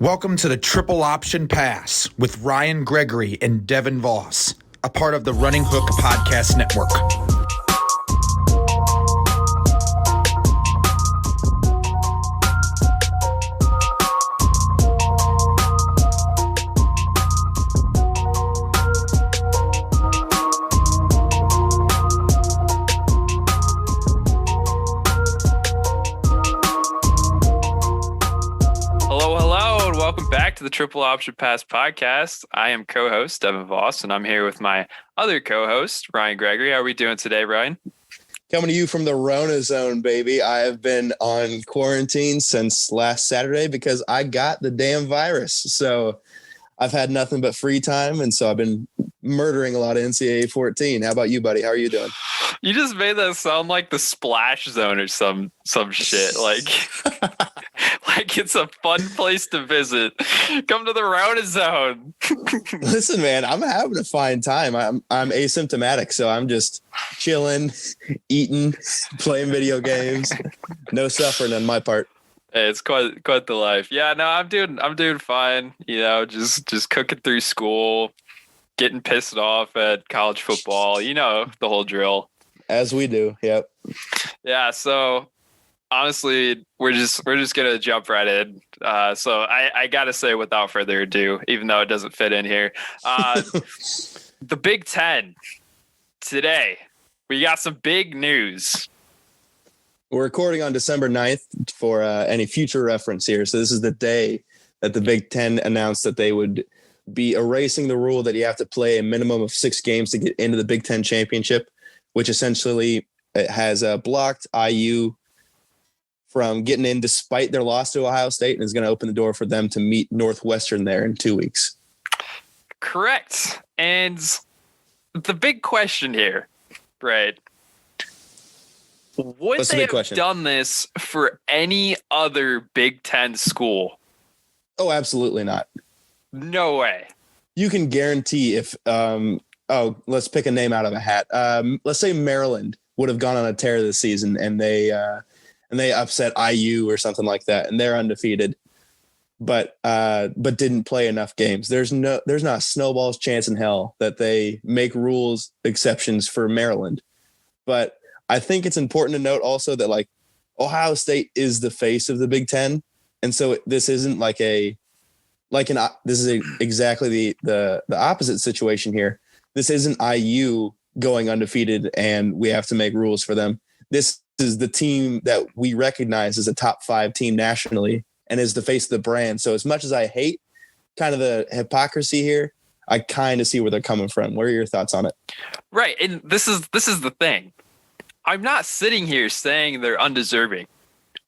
Welcome to the Triple Option Pass with Ryan Gregory and Devin Voss, a part of the Running Hook Podcast Network. To the Triple Option Pass podcast. I am co-host Devin Voss, and I'm here with my other co-host Ryan Gregory. How are we doing today, Ryan? Coming to you from the Rona zone, baby. I have been on quarantine since last Saturday because I got the damn virus. So I've had nothing but free time, and so I've been murdering a lot of NCAA 14. How about you, buddy? How are you doing? You just made that sound like the Splash Zone or some shit. Like it's a fun place to visit. Come to the Rona Zone. Listen, man, I'm having a fine time. I'm asymptomatic, so I'm just chilling, eating, playing video games. No suffering on my part. Hey, it's quite the life. Yeah, no, I'm doing fine. You know, just cooking through school, getting pissed off at college football. You know, the whole drill. As we do. Yep. Yeah. So honestly, we're just gonna jump right in. So I gotta say, without further ado, even though it doesn't fit in here, the Big Ten today, we got some big news. We're recording on December 9th for any future reference here. So this is the day that the Big Ten announced that they would be erasing the rule that you have to play a minimum of 6 games to get into the Big Ten championship, which essentially has blocked IU from getting in despite their loss to Ohio State, and is going to open the door for them to meet Northwestern there in 2 weeks. Correct. And the big question here, right? Would they have done this for any other Big Ten school? Oh, absolutely not. No way. You can guarantee if let's pick a name out of a hat. Let's say Maryland would have gone on a tear this season and they upset IU or something like that, and they're undefeated, but didn't play enough games. There's not a snowball's chance in hell that they make rules exceptions for Maryland. But I think it's important to note also that like Ohio State is the face of the Big Ten, and so this isn't this is exactly the opposite situation here. This isn't IU going undefeated and we have to make rules for them. This is the team that we recognize as a top 5 team nationally and is the face of the brand. So as much as I hate kind of the hypocrisy here, I kind of see where they're coming from. What are your thoughts on it? Right. And this is the thing. I'm not sitting here saying they're undeserving.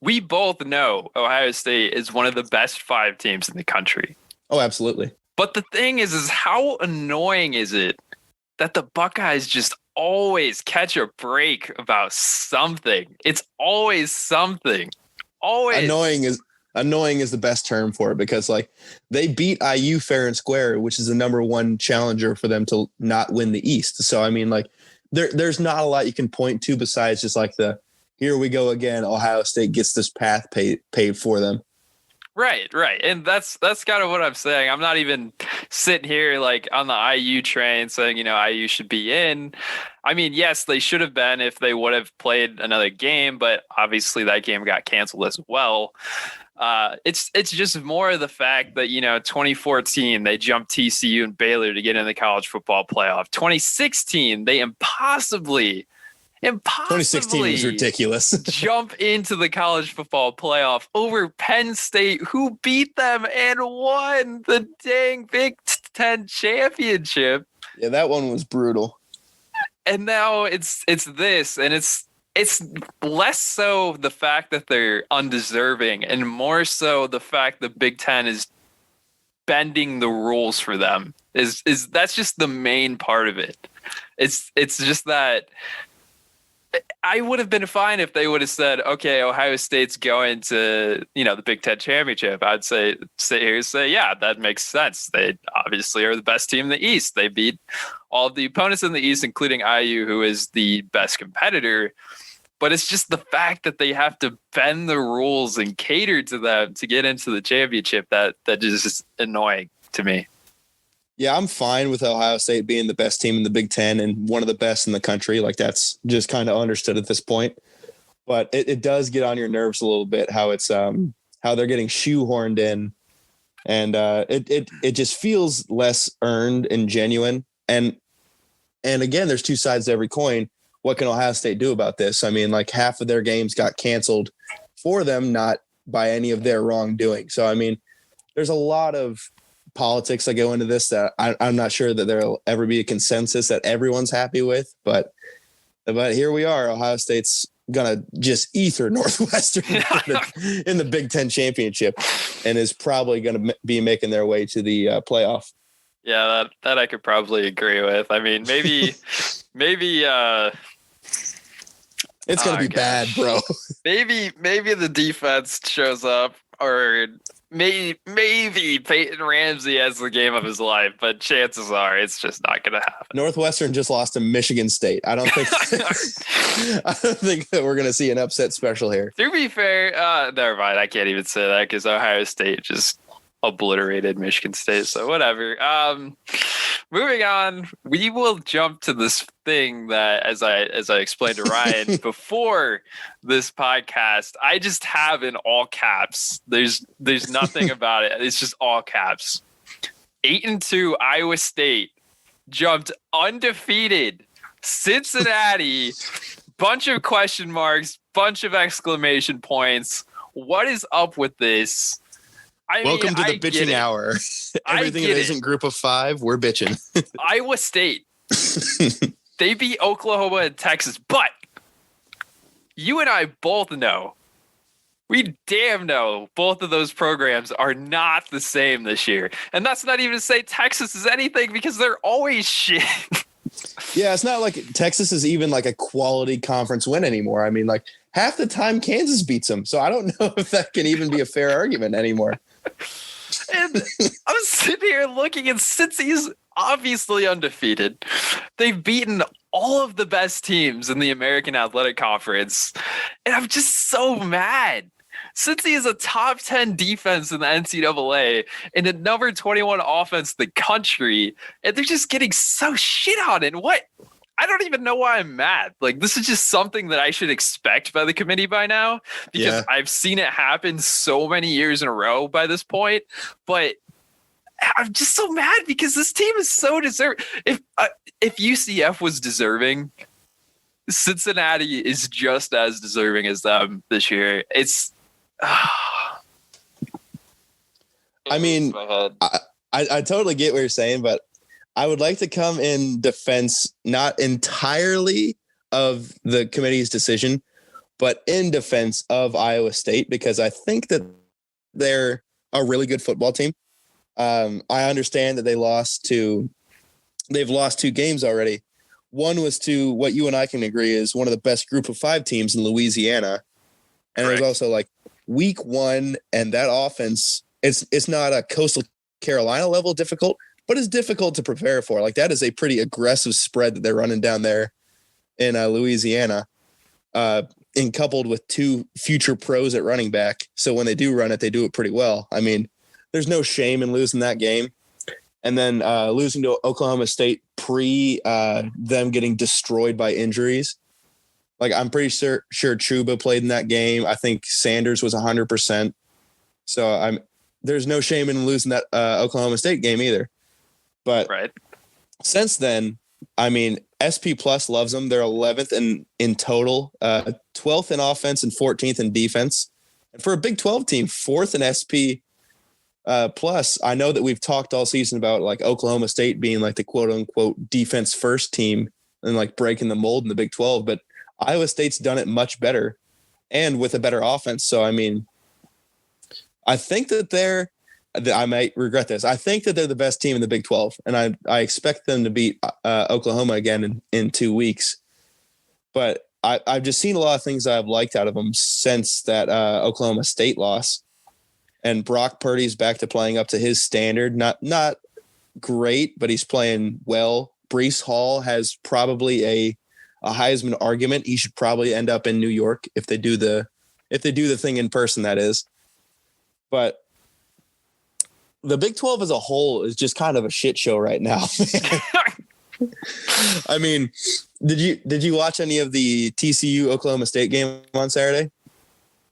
We both know Ohio State is one of the best 5 teams in the country. Oh, absolutely. But the thing is how annoying is it that the Buckeyes just always catch a break about something? It's always something. Always. Annoying is the best term for it, because like they beat IU fair and square, which is the number 1 challenger for them to not win the East. So I mean, like there's not a lot you can point to besides just like here we go again. Ohio State gets this path paid for them. Right. And that's kind of what I'm saying. I'm not even sitting here like on the IU train saying, you know, IU should be in. I mean, yes, they should have been if they would have played another game, but obviously that game got canceled as well. It's just more of the fact that, you know, 2014, they jumped TCU and Baylor to get in the college football playoff. 2016, they impossibly 2016 was ridiculous. jump into the college football playoff over Penn State, who beat them and won the dang Big Ten championship. Yeah, that one was brutal. And now it's this, and it's less so the fact that they're undeserving and more so the fact that Big Ten is bending the rules for them. Is that's just the main part of it. It's just that I would have been fine if they would have said, okay, Ohio State's going to, you know, the Big Ten championship. I'd say, yeah, that makes sense. They obviously are the best team in the East. They beat all of the opponents in the East, including IU, who is the best competitor. but it's just the fact that they have to bend the rules and cater to them to get into the championship that just is annoying to me. Yeah, I'm fine with Ohio State being the best team in the Big Ten and one of the best in the country. Like, that's just kind of understood at this point. But it does get on your nerves a little bit how it's how they're getting shoehorned in, and it just feels less earned and genuine. And again, there's two sides to every coin. What can Ohio State do about this? I mean, like, half of their games got canceled for them, not by any of their wrongdoing. So, I mean, there's a lot of politics that go into this that I'm not sure that there'll ever be a consensus that everyone's happy with. But here we are. Ohio State's gonna just ether Northwestern in the Big Ten championship, and is probably gonna be making their way to the playoff. Yeah, that I could probably agree with. I mean, maybe it's gonna be bad, bro. Maybe the defense shows up, or maybe Peyton Ramsey has the game of his life, but chances are it's just not going to happen. Northwestern just lost to Michigan State. I don't think that we're going to see an upset special here. To be fair, never mind. I can't even say that because Ohio State just obliterated Michigan State. So whatever. Moving on, we will jump to this thing that, as I explained to Ryan before this podcast, I just have in all caps. There's nothing about it. It's just all caps. 8-2 Iowa State jumped undefeated Cincinnati. Bunch of question marks, bunch of exclamation points. What is up with this? Welcome to the bitching hour. Everything that isn't group of five, we're bitching. Iowa State. They beat Oklahoma and Texas, but you and I both know, we damn know both of those programs are not the same this year. And that's not even to say Texas is anything, because they're always shit. Yeah, it's not like Texas is even like a quality conference win anymore. I mean, like, half the time Kansas beats them. So I don't know if that can even be a fair argument anymore. And I'm sitting here looking, and Cincy's obviously undefeated. They've beaten all of the best teams in the American Athletic Conference. And I'm just so mad. Cincy is a top 10 defense in the NCAA and a number 21 offense in the country. And they're just getting so shit on it. What? I don't even know why I'm mad. Like, this is just something that I should expect by the committee by now, because I've seen it happen so many years in a row by this point. But I'm just so mad because this team is so deserving. If UCF was deserving, Cincinnati is just as deserving as them this year. It's I mean, I totally get what you're saying, but I would like to come in defense, not entirely of the committee's decision, but in defense of Iowa State, because I think that they're a really good football team. I understand that they've lost two games already. One was to what you and I can agree is one of the best group of five teams in Louisiana. And Correct. It was also like week one, and that offense, it's not a Coastal Carolina level difficult, but it's difficult to prepare for. Like, that is a pretty aggressive spread that they're running down there in Louisiana, and coupled with two future pros at running back. So when they do run it, they do it pretty well. I mean, there's no shame in losing that game. And then losing to Oklahoma State them getting destroyed by injuries. Like, I'm pretty sure Chuba played in that game. I think Sanders was 100%. So there's no shame in losing that Oklahoma State game either. But since then, I mean, SP Plus loves them. They're 11th in total, 12th in offense and 14th in defense. And for a Big 12 team, 4th in SP Plus. I know that we've talked all season about like Oklahoma State being like the quote unquote defense first team and like breaking the mold in the Big 12, but Iowa State's done it much better and with a better offense. So, I mean, I think that I might regret this. I think that they're the best team in the Big 12, and I expect them to beat Oklahoma again in 2 weeks. But I've just seen a lot of things I've liked out of them since that Oklahoma State loss. And Brock Purdy's back to playing up to his standard. Not great, but he's playing well. Breece Hall has probably a Heisman argument, he should probably end up in New York if they do the thing in person, that is. But the Big 12 as a whole is just kind of a shit show right now. I mean, did you watch any of the TCU Oklahoma State game on Saturday?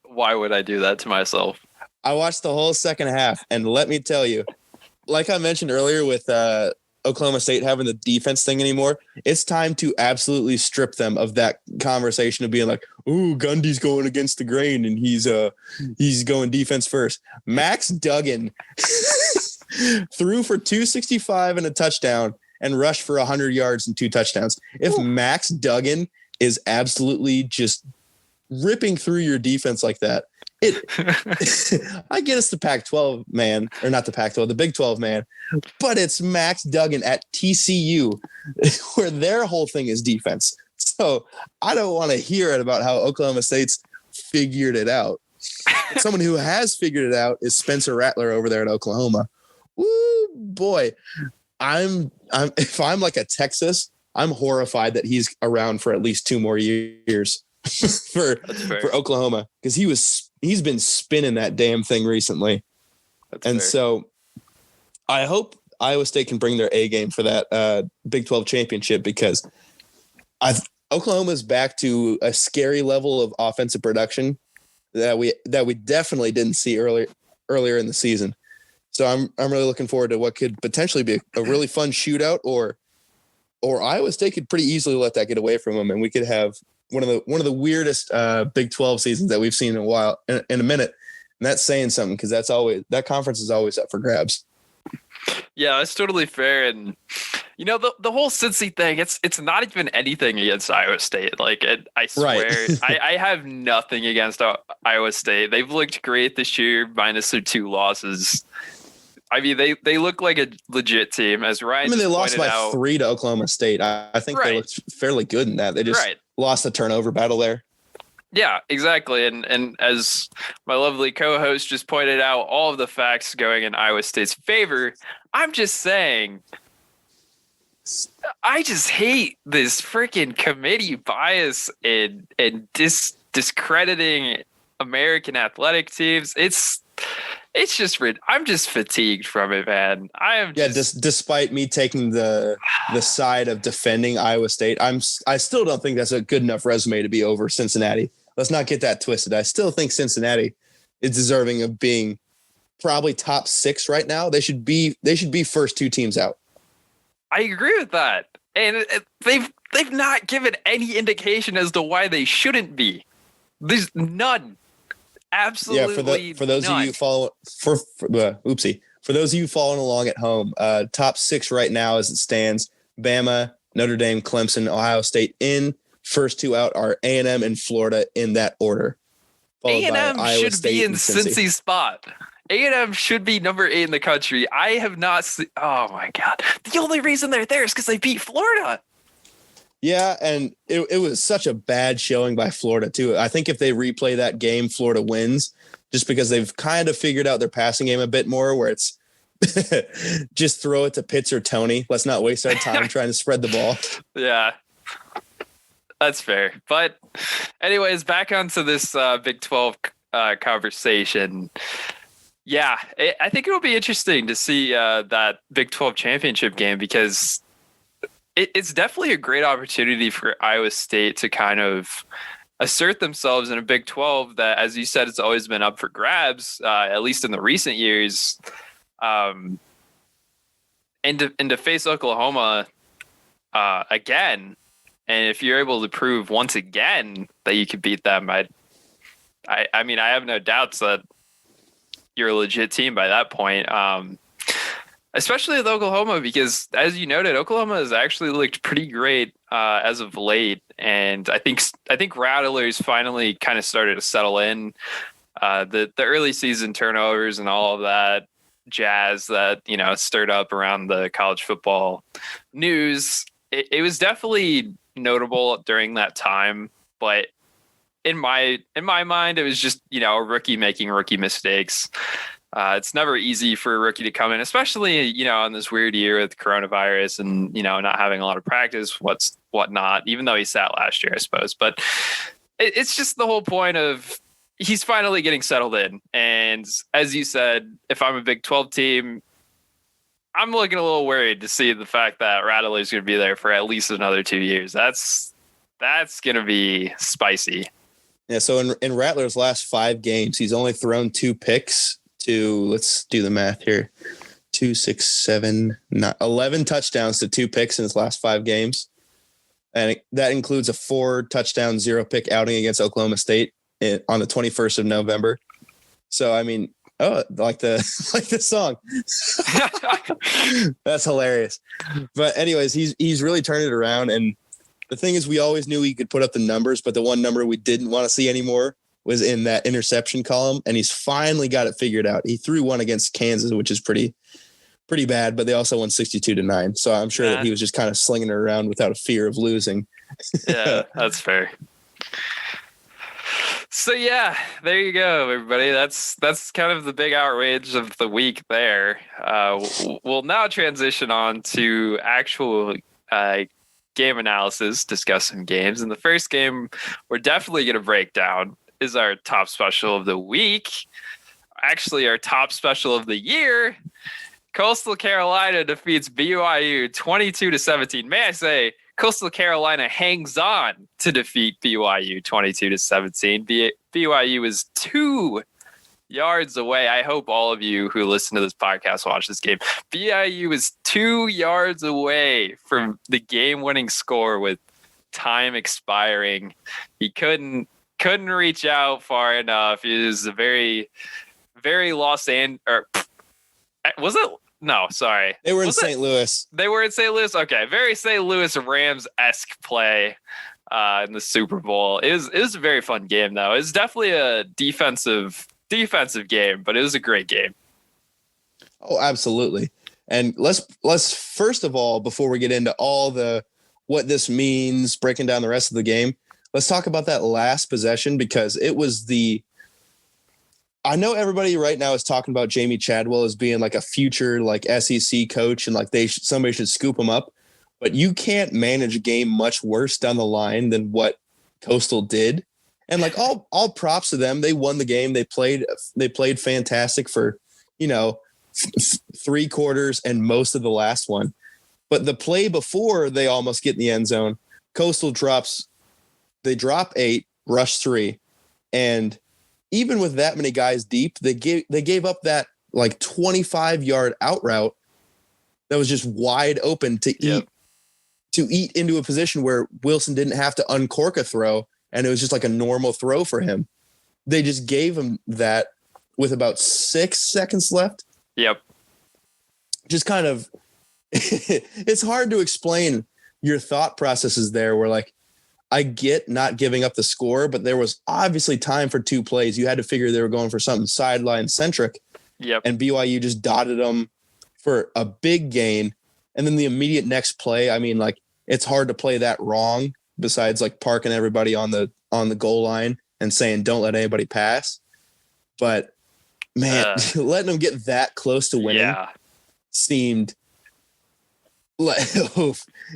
Why would I do that to myself? I watched the whole second half, and let me tell you, like I mentioned earlier with Oklahoma State having the defense thing anymore, it's time to absolutely strip them of that conversation of being like, "Ooh, Gundy's going against the grain and he's going defense first." Max Duggan threw for 265 and a touchdown and rushed for 100 yards and 2 touchdowns. If Max Duggan is absolutely just ripping through your defense like that, I get it's the Pac-12 man, or not the Pac-12, the Big 12 man, but it's Max Duggan at TCU where their whole thing is defense. So I don't want to hear it about how Oklahoma State's figured it out. Someone who has figured it out is Spencer Rattler over there at Oklahoma. Woo, boy. If I'm like a Texas, I'm horrified that he's around for at least 2 more years for Oklahoma, because he's been spinning that damn thing recently. That's fair. So I hope Iowa State can bring their A game for that Big 12 championship, because Oklahoma's back to a scary level of offensive production that we definitely didn't see earlier in the season. So I'm really looking forward to what could potentially be a really fun shootout, or Iowa State could pretty easily let that get away from them, and we could have one of the weirdest Big 12 seasons that we've seen in a while, in a minute. And that's saying something, because that conference is always up for grabs. Yeah, that's totally fair. And the whole Cincy thing, it's not even anything against Iowa State. Like, I swear, right. I have nothing against Iowa State. They've looked great this year, minus their 2 losses. I mean, they look like a legit team, as Ryan. They lost by 3 to Oklahoma State. I think they looked fairly good in that. They just lost the turnover battle there. Yeah, exactly. And as my lovely co-host just pointed out, all of the facts going in Iowa State's favor. I'm just saying, I just hate this freaking committee bias and discrediting American athletic teams. It's just I'm just fatigued from it, man. I am. Yeah, despite me taking the side of defending Iowa State, I still don't think that's a good enough resume to be over Cincinnati. Let's not get that twisted. I still think Cincinnati is deserving of being probably top 6 right now. They should be first 2 teams out. I agree with that, and they've not given any indication as to why they shouldn't be. There's none. Absolutely. Yeah, for those of you following for those of you following along at home, top 6 right now as it stands: Bama, Notre Dame, Clemson, Ohio State in. First 2 out are A&M and Florida in that order. A&M should be in Cincy's spot. A&M should be number 8 in the country. I have not seen. Oh my God! The only reason they're there is because they beat Florida. Yeah, and it was such a bad showing by Florida, too. I think if they replay that game, Florida wins, just because they've kind of figured out their passing game a bit more, where it's just throw it to Pitts or Tony. Let's not waste our time trying to spread the ball. Yeah, that's fair. But anyways, back onto this Big 12 conversation. Yeah, I think it'll be interesting to see that Big 12 championship game, because it's definitely a great opportunity for Iowa State to kind of assert themselves in a Big 12 that, as you said, it's always been up for grabs, at least in the recent years. And to face Oklahoma again, and if you're able to prove once again that you could beat them, I mean, I have no doubts that you're a legit team by that point. Especially with Oklahoma, because as you noted, Oklahoma has actually looked pretty great as of late, and I think Rattler's finally kind of started to settle in. The early season turnovers and all of that jazz that stirred up around the college football news. It was definitely notable during that time, but in my mind, it was just a rookie making rookie mistakes. It's never easy for a rookie to come in, especially, in this weird year with coronavirus and, not having a lot of practice, whatnot, even though he sat last year, I suppose. But it's just the whole point of he's finally getting settled in. And as you said, if I'm a Big 12 team, I'm looking a little worried to see the fact that Rattler's going to be there for at least another 2 years. That's going to be spicy. Yeah, so in Rattler's last 5 games, he's only thrown 2 picks to, let's do the math here, 2, 6, 7, 9, 11 touchdowns to 2 picks in his last 5 games. And that includes a 4 touchdown, 0 pick outing against Oklahoma State on the 21st of November. So, I mean, like the song. That's hilarious. But anyways, he's really turned it around. And the thing is, we always knew he could put up the numbers, but the one number we didn't want to see anymore was in that interception column. And he's finally got it figured out. He threw one against Kansas, which is pretty bad, but they also won 62-9. So I'm sure that he was just kind of slinging it around without a fear of losing. Yeah, that's fair. So yeah, there you go, everybody. That's kind of the big outrage of the week there. We'll now transition on to actual game analysis, discuss some games. And the first game we're definitely going to break down is our top special of the week. Actually, our top special of the year. Coastal Carolina defeats BYU 22-17. May I say, Coastal Carolina hangs on to defeat BYU 22-17. BYU is 2 yards away. I hope all of you who listen to this podcast watch this game. BYU is 2 yards away from the game-winning score with time expiring. He couldn't reach out far enough. It was a very, very was it? No, sorry. They were in St. Louis. They were in St. Louis? Okay. Very St. Louis Rams-esque play in the Super Bowl. It was a very fun game, though. It was definitely a defensive game, but it was a great game. Oh, absolutely. And let's first of all, before we get into all the what this means, breaking down the rest of the game, let's talk about that last possession, because it was I know everybody right now is talking about Jamie Chadwell as being like a future like SEC coach and like somebody should scoop him up, but you can't manage a game much worse down the line than what Coastal did. And like all props to them. They won the game. They played fantastic for, 3 quarters and most of the last one. But the play before they almost get in the end zone, Coastal drop 8, rush 3. And even with that many guys deep, they gave up that like 25-yard out route that was just wide open to eat into a position where Wilson didn't have to uncork a throw, and it was just like a normal throw for him. They just gave him that with about 6 seconds left. Yep. Just kind of it's hard to explain your thought processes there, where like I get not giving up the score, but there was obviously time for 2 plays. You had to figure they were going for something sideline centric. Yep. And BYU just dotted them for a big gain. And then the immediate next play, I mean, like, it's hard to play that wrong besides like parking everybody on the goal line and saying, don't let anybody pass. But man, letting them get that close to winning seemed like,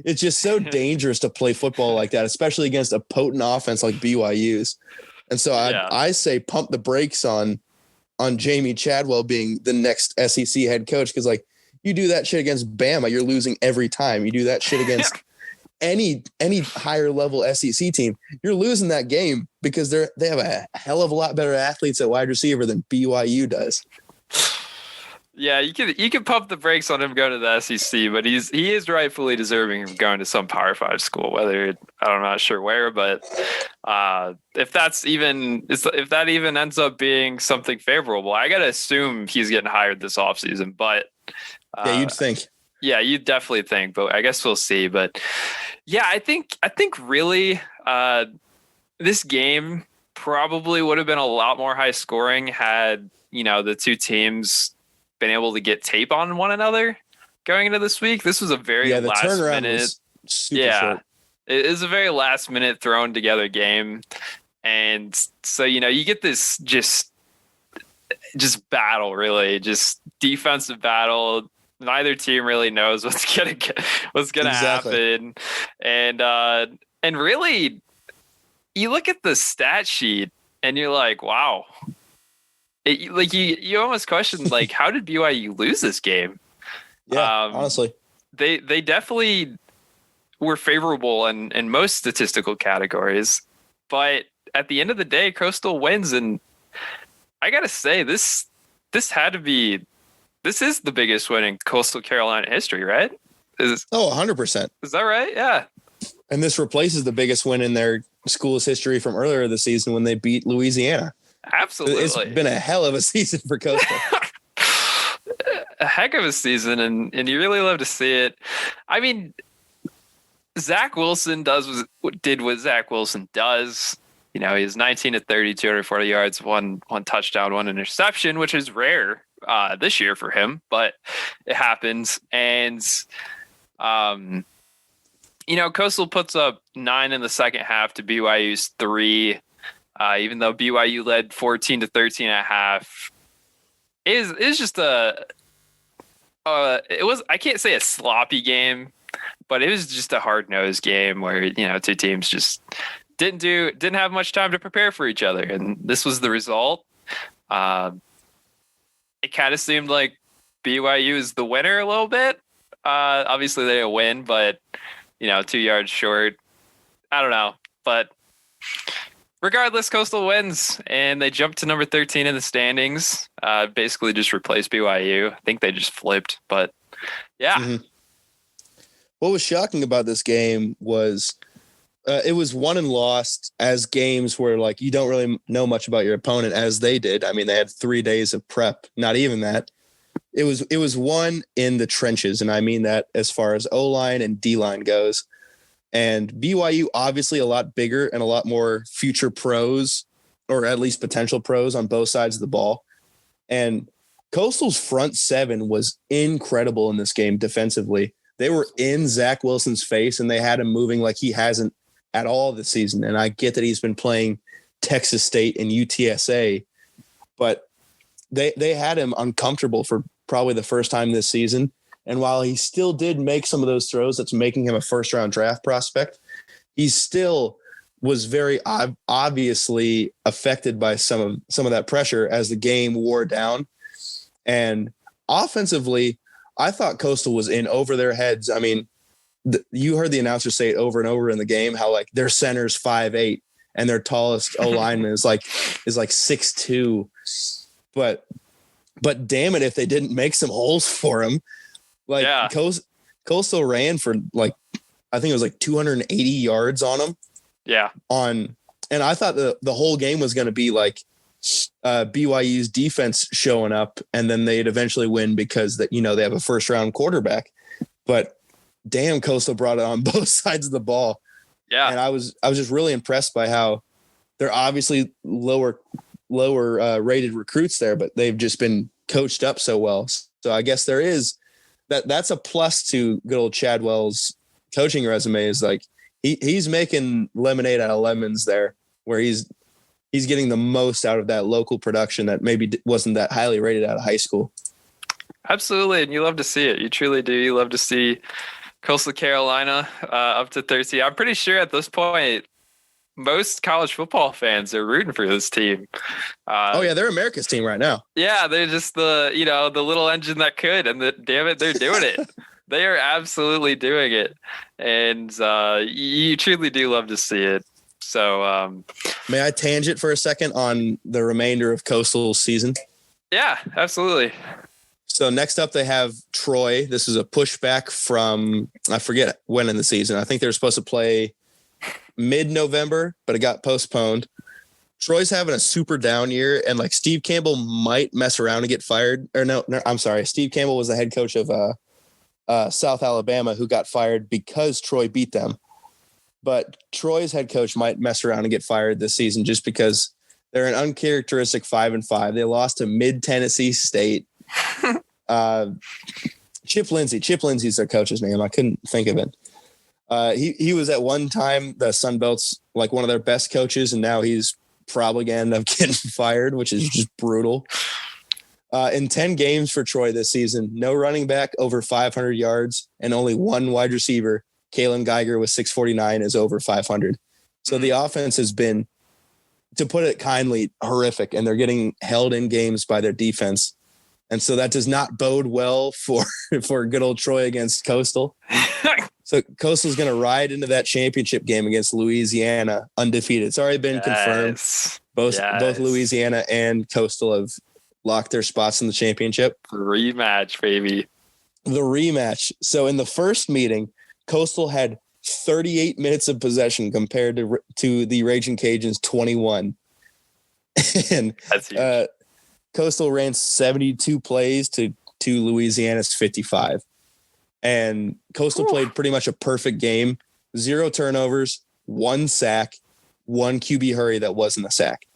it's just so dangerous to play football like that, especially against a potent offense like BYU's. And so I say pump the brakes on Jamie Chadwell being the next SEC head coach, because like you do that shit against Bama, you're losing every time. You do that shit against any higher level SEC team, you're losing that game, because they have a hell of a lot better athletes at wide receiver than BYU does. Yeah, you can pump the brakes on him going to the SEC, but he is rightfully deserving of going to some Power 5 school. Whether I'm not sure where, but if that even ends up being something favorable, I gotta assume he's getting hired this offseason. But yeah, you'd think. Yeah, you'd definitely think, but I guess we'll see. But yeah, I think really this game probably would have been a lot more high scoring had the 2 teams been able to get tape on one another going into this week. This was a very last minute. Was super short. It is a very last minute thrown together game. And so, you get this just just battle, really, just defensive battle. Neither team really knows what's gonna happen, and really, you look at the stat sheet and you're like, wow. You almost question, like, how did BYU lose this game? Yeah, honestly. They definitely were favorable in most statistical categories, but at the end of the day, Coastal wins, and I gotta say, this is the biggest win in Coastal Carolina history, right? 100%. Is that right? Yeah. And this replaces the biggest win in their school's history from earlier this season when they beat Louisiana. Absolutely. It's been a hell of a season for Coastal. A heck of a season, and you really love to see it. I mean, Zach Wilson did what Zach Wilson does. You know, he's 19 to 30, 240 yards, one touchdown, one interception, which is rare this year for him, but it happens. And, you know, Coastal puts up 9 in the second half to BYU's 3. Even though BYU led 14 to 13 at half, is just it was, I can't say a sloppy game, but it was just a hard-nosed game where, you know, two teams just didn't have much time to prepare for each other, and this was the result. It kind of seemed like BYU is the winner a little bit. Obviously they didn't win, but, you know, 2 yards short. I don't know, but regardless, Coastal wins, and they jumped to number 13 in the standings. Basically just replaced BYU. I think they just flipped, but yeah. Mm-hmm. What was shocking about this game was it was won and lost as games where, like, you don't really know much about your opponent, as they did. I mean, they had 3 days of prep, not even that. It was won in the trenches, and I mean that as far as O-line and D-line goes. And BYU, obviously a lot bigger and a lot more future pros, or at least potential pros, on both sides of the ball. And Coastal's front seven was incredible in this game defensively. They were in Zach Wilson's face, and they had him moving like he hasn't at all this season. And I get that he's been playing Texas State and UTSA, but they had him uncomfortable for probably the first time this season. And while he still did make some of those throws that's making him a first-round draft prospect, he still was very obviously affected by some of that pressure as the game wore down. And offensively, I thought Coastal was in over their heads. I mean, you heard the announcer say it over and over in the game, how, like, their center's 5'8", and their tallest O-lineman is like 6'2". But damn it, if they didn't make some holes for him. Like, yeah. Coastal ran for, like, I think it was like 280 yards on him. Yeah. And I thought the whole game was going to be like BYU's defense showing up, and then they'd eventually win because that, you know, they have a first round quarterback. But damn, Coastal brought it on both sides of the ball. Yeah. And I was just really impressed by how they're obviously lower rated recruits there, but they've just been coached up so well. So I guess there is that's a plus to good old Chadwell's coaching resume, is like he's making lemonade out of lemons there, where he's getting the most out of that local production that maybe wasn't that highly rated out of high school. Absolutely. And you love to see it. You truly do. You love to see Coastal Carolina up to 13. I'm pretty sure at this point, most college football fans are rooting for this team. Oh yeah, they're America's team right now. Yeah, they're just the little engine that could, and damn it, they're doing it. They are absolutely doing it, and you truly do love to see it. So, may I tangent for a second on the remainder of Coastal's season? Yeah, absolutely. So next up, they have Troy. This is a pushback from, I forget when in the season. I think they were supposed to play mid-November, but it got postponed. Troy's having a super down year, and like Steve Campbell might mess around and get fired. Or no, I'm sorry. Steve Campbell was the head coach of South Alabama, who got fired because Troy beat them. But Troy's head coach might mess around and get fired this season just because they're an uncharacteristic 5-5. They lost to mid-Tennessee State. Chip Lindsey's their coach's name. I couldn't think of it. He was at one time the Sun Belt's like one of their best coaches, and now he's probably gonna end up getting fired, which is just brutal. In 10 games for Troy this season, no running back over 500 yards and only one wide receiver, Kalen Geiger with 649, is over 500. So the offense has been, to put it kindly, horrific, and they're getting held in games by their defense. And so that does not bode well for good old Troy against Coastal. So Coastal's going to ride into that championship game against Louisiana undefeated. It's already been confirmed. Both Louisiana and Coastal have locked their spots in the championship. Rematch, baby. The rematch. So in the first meeting, Coastal had 38 minutes of possession compared to the Raging Cajuns 21. And that's huge. Coastal ran 72 plays to Louisiana's 55. And Coastal played pretty much a perfect game. 0 turnovers, 1 sack, 1 QB hurry that wasn't a sack.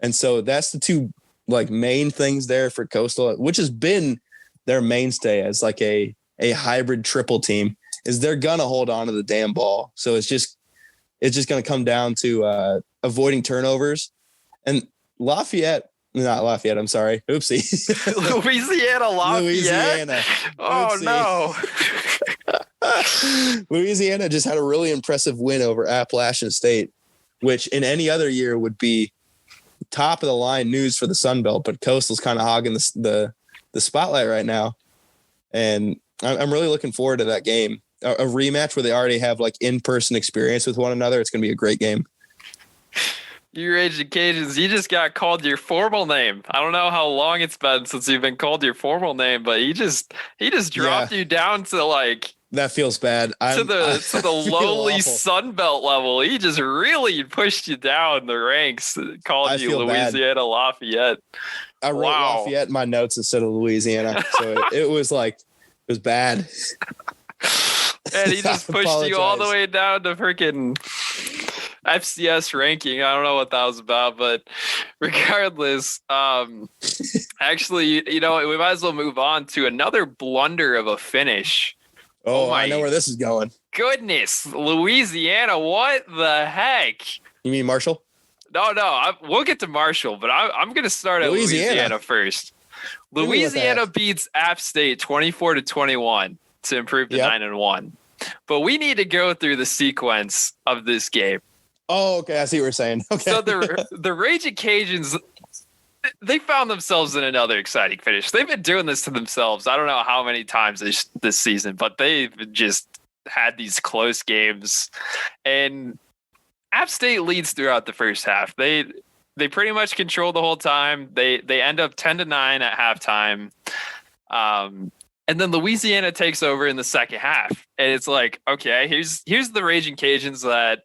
And so that's the two main things there for Coastal, which has been their mainstay as a hybrid triple team, is they're going to hold on to the damn ball. So it's just going to come down to avoiding turnovers. And not Lafayette, I'm sorry. Oopsie. Louisiana. Oh, no. Louisiana just had a really impressive win over Appalachian State, which in any other year would be top of the line news for the Sun Belt, but Coastal's kind of hogging the spotlight right now. And I'm really looking forward to that game. A rematch where they already have in-person experience with one another. It's going to be a great game. You Raging Cajuns, you just got called your formal name. I don't know how long it's been since you've been called your formal name, but he just dropped you down to that feels bad. To the lowly Sun Belt level. He just really pushed you down the ranks, called you Louisiana Lafayette. I wrote Lafayette in my notes instead of Louisiana, so it was bad. And he just pushed you all the way down to freaking FCS ranking. I don't know what that was about, but regardless, actually, we might as well move on to another blunder of a finish. Oh, I know where this is going. Goodness, Louisiana, what the heck? You mean Marshall? No, we'll get to Marshall, but I'm going to start at Louisiana first. Louisiana beats App State 24-21 to improve to 9-1. But we need to go through the sequence of this game. Oh, okay. I see what you're saying. Okay. So the Raging Cajuns, they found themselves in another exciting finish. They've been doing this to themselves. I don't know how many times this season, but they've just had these close games. And App State leads throughout the first half. They pretty much control the whole time. They end up 10-9 at halftime. And then Louisiana takes over in the second half. And it's okay, here's the Raging Cajuns that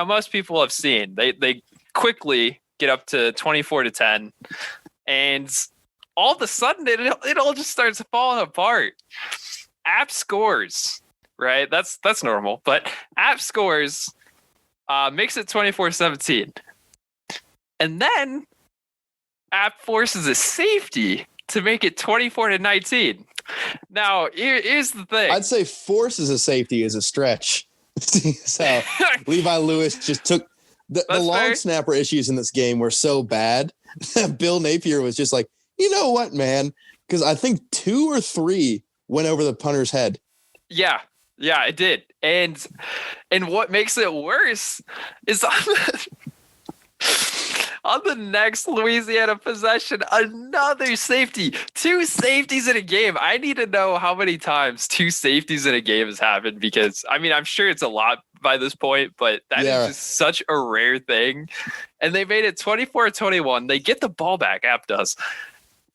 most people have seen. They quickly get up to 24-10, and all of a sudden it all just starts falling apart. App scores, right? That's normal, but App scores, makes it 24-17, and then App forces a safety to make it 24-19. Now, here's the thing. I'd say forces a safety is a stretch. So Levi Lewis just took the long snapper issues in this game were so bad that Bill Napier was just you know what, man? Because I think 2 or 3 went over the punter's head. Yeah, it did. And what makes it worse is on the next Louisiana possession, another safety. 2 safeties in a game. I need to know how many times 2 safeties in a game has happened, because I'm sure it's a lot by this point, but that is just such a rare thing. And they made it 24-21. They get the ball back. App does.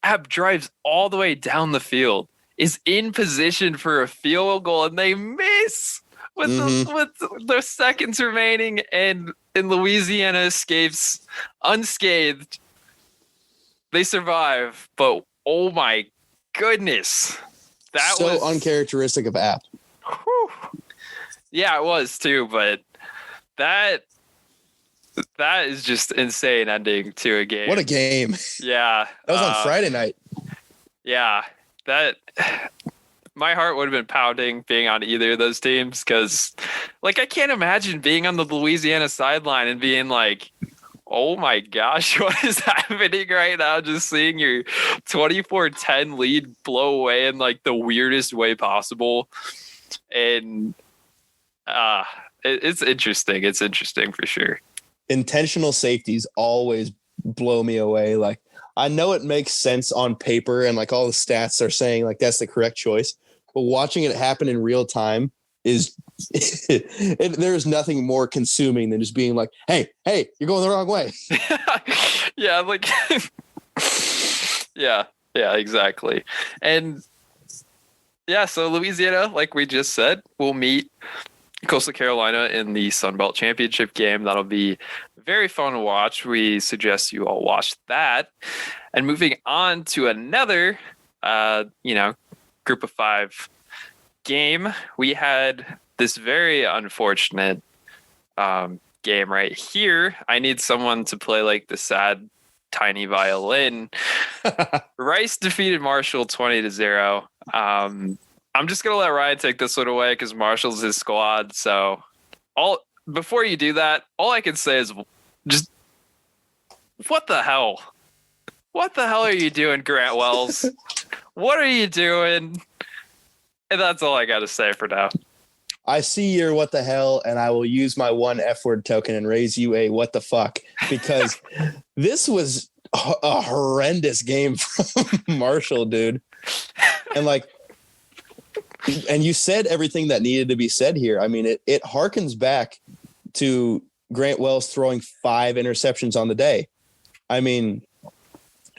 App drives all the way down the field, is in position for a field goal, and they miss with the seconds remaining, and Louisiana escapes unscathed. They survive, but oh my goodness, that was so uncharacteristic of App. Whew. Yeah, it was too, but that is just insane ending to a game. What a game! Yeah, that was on Friday night. Yeah, that. My heart would have been pounding being on either of those teams, because I can't imagine being on the Louisiana sideline and being Oh my gosh, what is happening right now? Just seeing your 24-10 lead blow away in like the weirdest way possible. And it's interesting. It's interesting for sure. Intentional safeties always blow me away. Like, I know it makes sense on paper and like all the stats are saying like that's the correct choice, but watching it happen in real time is there's nothing more consuming than just being like, hey, you're going the wrong way. Yeah, like yeah, exactly. And yeah, so Louisiana, like we just said, will meet Coastal Carolina in the Sun Belt Championship game. That'll be very fun to watch. We suggest you all watch that. And moving on to another, group of 5 game, we had this very unfortunate game right here. I need someone to play like the sad tiny violin. Rice defeated Marshall 20-0. I'm just gonna let Ryan take this one away because Marshall's his squad. So before you do that, all I can say is just what the hell? What the hell are you doing, Grant Wells? What are you doing? And that's all I got to say for now. I see your what the hell, and I will use my one F-word token and raise you a what the fuck, because this was a horrendous game from Marshall, dude. And you said everything that needed to be said here. I mean, it harkens back to Grant Wells throwing 5 interceptions on the day. I mean,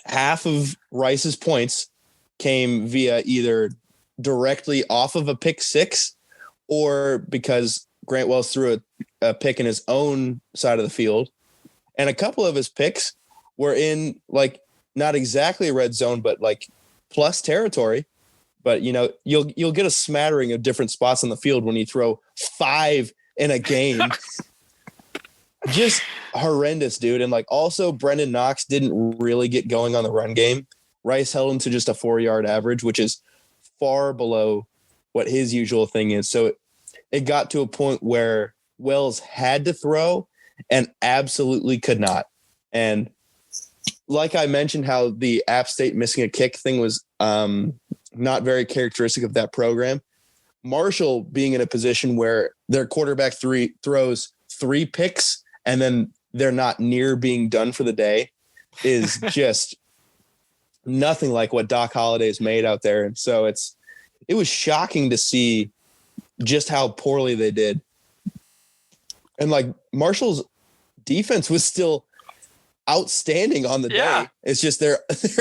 half of Rice's points came via either directly off of a pick 6 or because Grant Wells threw a pick in his own side of the field. And a couple of his picks were in like not exactly red zone, but like plus territory. But you'll get a smattering of different spots on the field when you throw 5 in a game. Just horrendous, dude. And like also Brendan Knox didn't really get going on the run game. Rice held him to just a 4-yard average, which is far below what his usual thing is. So it got to a point where Wells had to throw and absolutely could not. And like I mentioned, how the App State missing a kick thing was not very characteristic of that program. Marshall being in a position where their quarterback throws 3 picks and then they're not near being done for the day is just nothing like what Doc Holliday's made out there. And so it was shocking to see just how poorly they did. And like Marshall's defense was still outstanding on the day. It's just their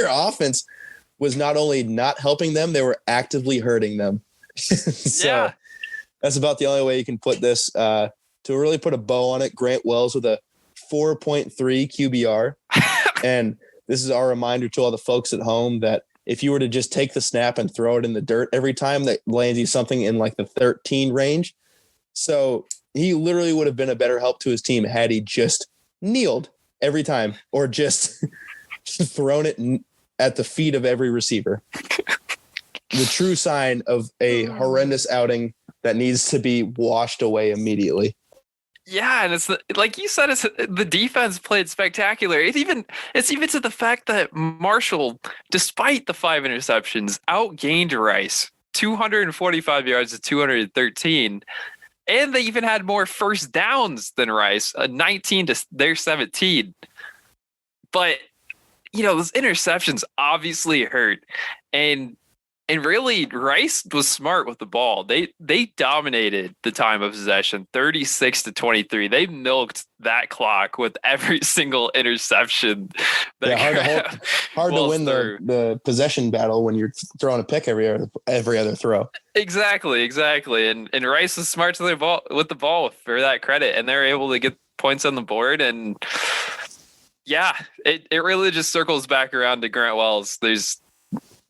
offense was not only not helping them, they were actively hurting them. So that's about the only way you can put this. To really put a bow on it, Grant Wells with a 4.3 QBR. And this is our reminder to all the folks at home that if you were to just take the snap and throw it in the dirt every time, that lands you something in like the 13 range. So he literally would have been a better help to his team had he just kneeled every time or just thrown it at the feet of every receiver. The true sign of a horrendous outing that needs to be washed away immediately. Yeah, and it's like you said, it's the defense played spectacular. It's even to the fact that Marshall, despite the 5 interceptions, outgained Rice 245 yards to 213, and they even had more first downs than Rice, 19 to their 17. But those interceptions obviously hurt, and really, Rice was smart with the ball. They dominated the time of possession, 36-23. They milked that clock with every single interception. Hard to win the possession battle when you're throwing a pick every other throw. Exactly. And Rice was smart with the ball for that credit, and they're able to get points on the board. And yeah, it really just circles back around to Grant Wells. There's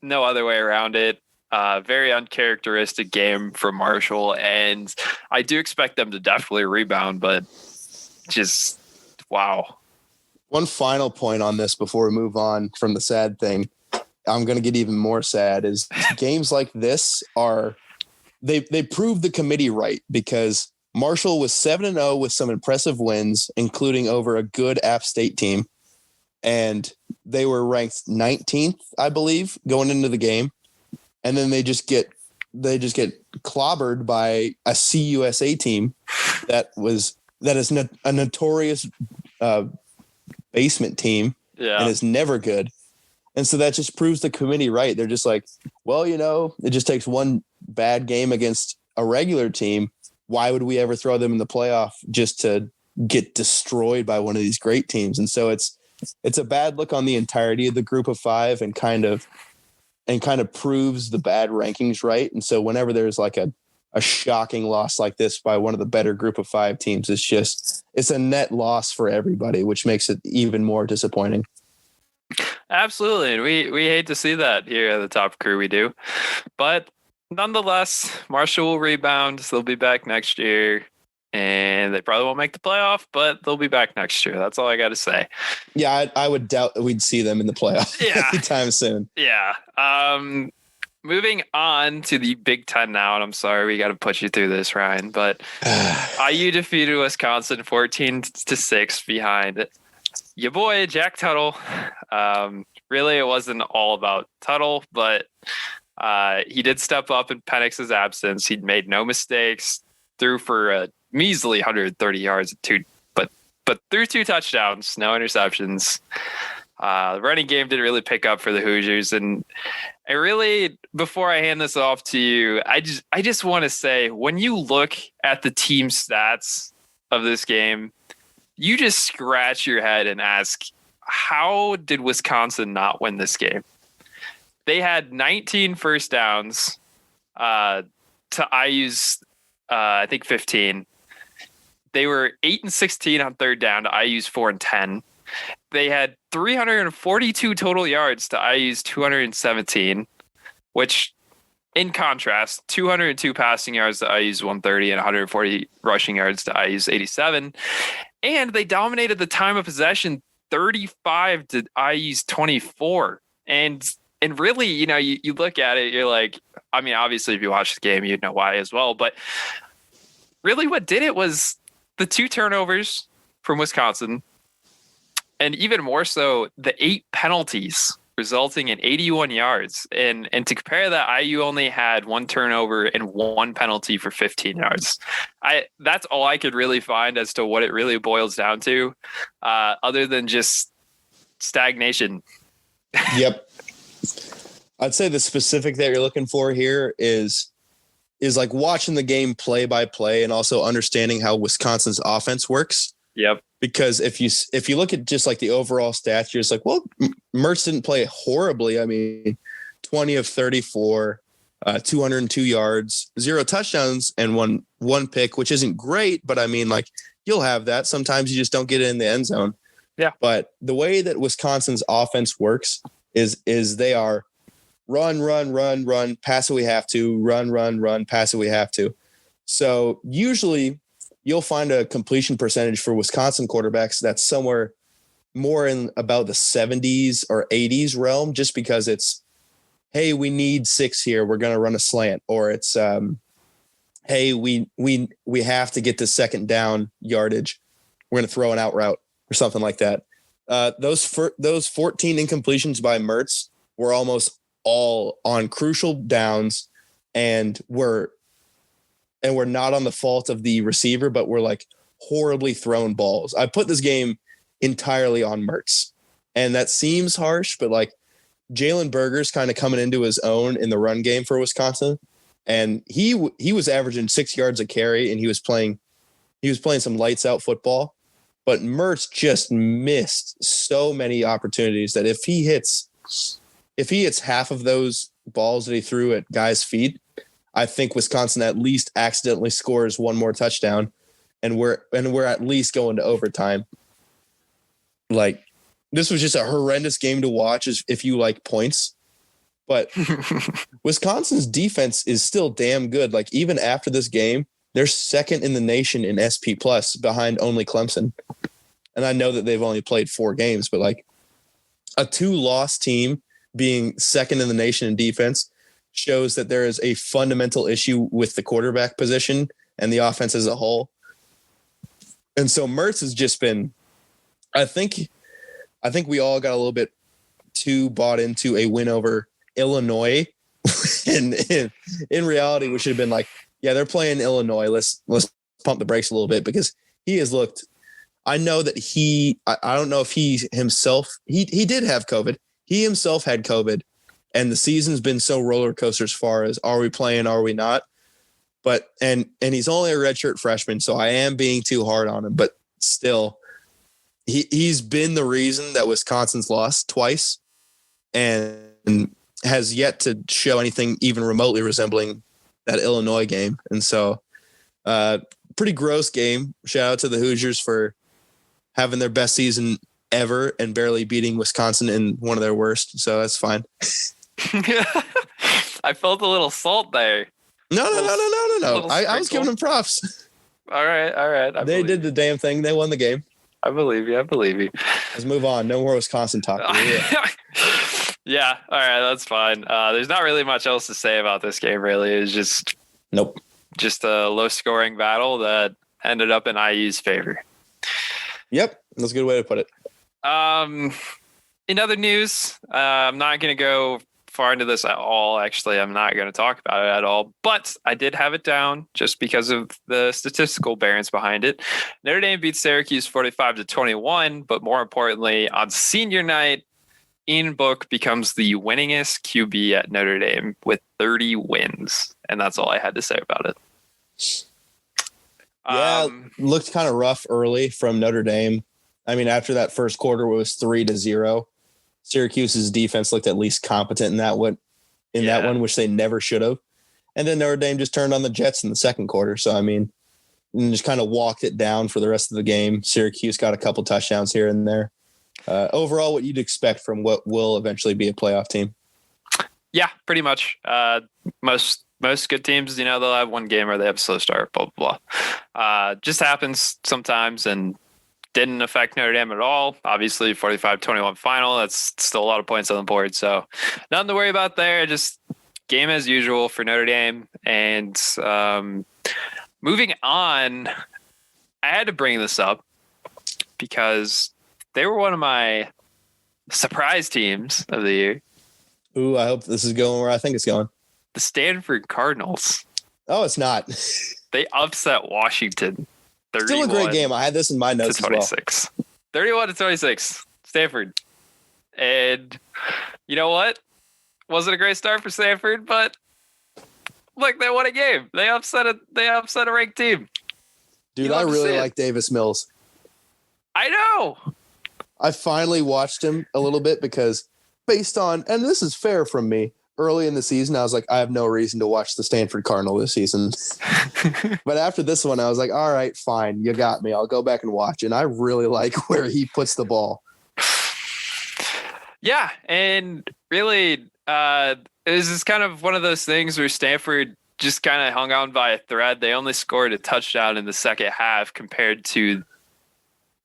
no other way around it. Very uncharacteristic game for Marshall, and I do expect them to definitely rebound, but just wow. One final point on this before we move on from the sad thing. I'm going to get even more sad is games like this they prove the committee right, because Marshall was 7-0 with some impressive wins, including over a good App State team. And they were ranked 19th, I believe, going into the game. And then they just get clobbered by a CUSA team that is a notorious basement team and is never good. And so that just proves the committee right. They're just like, well, it just takes one bad game against a regular team. Why would we ever throw them in the playoff just to get destroyed by one of these great teams? And so it's a bad look on the entirety of the group of five and kind of proves the bad rankings right. And so whenever there's like a shocking loss like this by one of the better group of five teams, it's a net loss for everybody, which makes it even more disappointing. Absolutely. And we hate to see that here at the Top Crew. We do. But nonetheless, Marshall will rebound. They'll be back next year. And they probably won't make the playoff, but they'll be back next year. That's all I got to say. Yeah, I would doubt that we'd see them in the playoff anytime soon. Yeah. Moving on to the Big Ten now, and I'm sorry we got to put you through this, Ryan, but IU defeated Wisconsin 14-6 behind your boy Jack Tuttle. Really, it wasn't all about Tuttle, but he did step up in Penix's absence. He'd made no mistakes, threw for a measly 130 yards, but threw 2 touchdowns, no interceptions. The running game didn't really pick up for the Hoosiers, and I really, before I hand this off to you, I just want to say, when you look at the team stats of this game, you just scratch your head and ask, how did Wisconsin not win this game? They had 19 first downs to IU's, I think 15. They were 8-16 on third down to IU's 4-10. They had 342 total yards to IU's 217, which, in contrast, 202 passing yards to IU's 130 and 140 rushing yards to IU's 87. And they dominated the time of possession 35 to IU's 24. And really, you look at it, you're like, I mean, obviously, if you watch the game, you'd know why as well. But really what did it was the 2 turnovers from Wisconsin, and even more so, the 8 penalties resulting in 81 yards. And to compare that, IU only had 1 turnover and 1 penalty for 15 yards. That's all I could really find as to what it really boils down to, other than just stagnation. Yep. I'd say the specific that you're looking for here is like watching the game play by play and also understanding how Wisconsin's offense works. Yep. Because if you look at just like the overall stats, you're just like, well, Mertz didn't play horribly. I mean, 20 of 34, 202 yards, 0 touchdowns, and one pick, which isn't great, but I mean, like, you'll have that. Sometimes you just don't get it in the end zone. Yeah. But the way that Wisconsin's offense works is they are run, pass it we have to, run, pass it we have to. So usually you'll find a completion percentage for Wisconsin quarterbacks that's somewhere more in about the 70s or 80s realm, just because it's, hey, we need 6 here, we're going to run a slant, or it's, hey, we have to get to second down yardage, we're going to throw an out route or something like that. Those 14 incompletions by Mertz were almost all on crucial downs, and we're not on the fault of the receiver, but we're like horribly thrown balls. I put this game entirely on Mertz, and that seems harsh, but like Jalen Berger's kind of coming into his own in the run game for Wisconsin, and he was averaging 6 yards a carry, and he was playing some lights out football. But Mertz just missed so many opportunities that if he hits half of those balls that he threw at guys' feet, I think Wisconsin at least accidentally scores one more touchdown, and we're at least going to overtime. Like, this was just a horrendous game to watch if you like points. But Wisconsin's defense is still damn good. Like, even after this game, they're second in the nation in SP plus behind only Clemson. And I know that they've only played 4 games, but like a 2-loss team being second in the nation in defense shows that there is a fundamental issue with the quarterback position and the offense as a whole. And so Mertz has just been, I think we all got a little bit too bought into a win over Illinois. And in reality, we should have been like, yeah, they're playing Illinois. Let's pump the brakes a little bit, because he has looked, I know that I don't know if he himself, he did have COVID. He himself had COVID, and the season's been so roller coaster as far as, are we playing, are we not? But, and he's only a redshirt freshman, so I am being too hard on him, but still, he's been the reason that Wisconsin's lost twice and has yet to show anything even remotely resembling that Illinois game. And so pretty gross game. Shout out to the Hoosiers for having their best season ever and barely beating Wisconsin in one of their worst. So that's fine. I felt a little salt there. No. I was giving them props. All right. They did the damn thing. They won the game. I believe you. Let's move on. No more Wisconsin talk. Yeah. All right. That's fine. There's not really much else to say about this game, really. It's just just a low scoring battle that ended up in IU's favor. Yep. That's a good way to put it. In other news, I'm not going to go far into this at all. Actually, I'm not going to talk about it at all, but I did have it down just because of the statistical variance behind it. Notre Dame beat Syracuse 45-21, but more importantly, on senior night, Ian Book becomes the winningest QB at Notre Dame with 30 wins. And that's all I had to say about it. Yeah, looked kind of rough early from Notre Dame. I mean, after that first quarter, it was 3-0. Syracuse's defense looked at least competent in that one, which they never should have. And then Notre Dame just turned on the Jets in the second quarter. So, I mean, and just kind of walked it down for the rest of the game. Syracuse got a couple touchdowns here and there. Overall, what you'd expect from what will eventually be a playoff team. Yeah, pretty much. Most good teams, they'll have one game where they have a slow start, blah, blah, blah. Just happens sometimes and didn't affect Notre Dame at all. Obviously, 45-21 final. That's still a lot of points on the board. So nothing to worry about there. Just game as usual for Notre Dame. And moving on, I had to bring this up because they were one of my surprise teams of the year. Ooh, I hope this is going where I think it's going. The Stanford Cardinals. Oh, it's not. They upset Washington. Still a great game. I had this in my notes as well. 31-26. Stanford. And you know what? Wasn't a great start for Stanford, but look, they won a game. They upset a ranked team. Dude, I really like Davis Mills. I know. I finally watched him a little bit because based on, and this is fair from me, early in the season, I was like, I have no reason to watch the Stanford Cardinal this season. But after this one, I was like, all right, fine. You got me. I'll go back and watch. And I really like where he puts the ball. Yeah. And really, it was just kind of one of those things where Stanford just kind of hung on by a thread. They only scored a touchdown in the second half compared to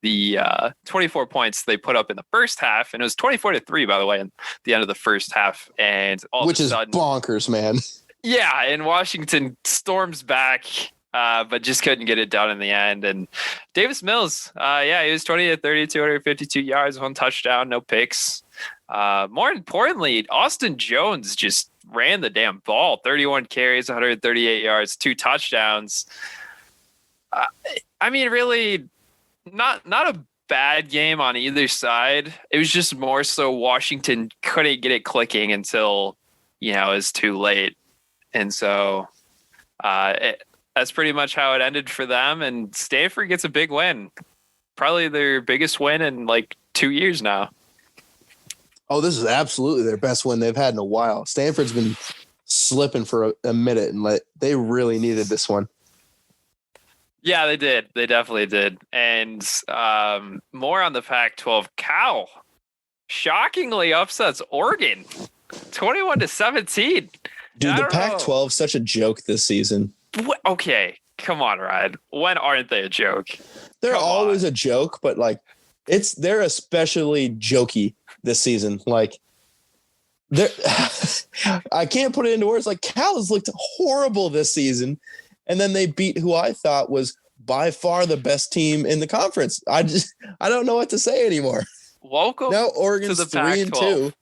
the 24 points they put up in the first half. And it was 24-3, by the way, in the end of the first half. And which is bonkers, man. Yeah. And Washington storms back, but just couldn't get it done in the end. And Davis Mills, he was 20-30, 252 yards, one touchdown, no picks. More importantly, Austin Jones just ran the damn ball. 31 carries, 138 yards, 2 touchdowns. I mean, really, not a bad game on either side. It was just more so Washington couldn't get it clicking until, it was too late. And so that's pretty much how it ended for them. And Stanford gets a big win. Probably their biggest win in like 2 years now. Oh, this is absolutely their best win they've had in a while. Stanford's been slipping for a minute, and they really needed this one. Yeah, they did. They definitely did. And more on the Pac-12. Cal shockingly upsets Oregon 21-17. Dude, the Pac-12 is such a joke this season. Okay, come on, Ryan. When aren't they a joke? They're always a joke, but they're especially jokey this season. I can't put it into words. Cal has looked horrible this season. and then they beat who I thought was by far the best team in the conference. I don't know what to say anymore. Welcome now Oregon's to the 3-2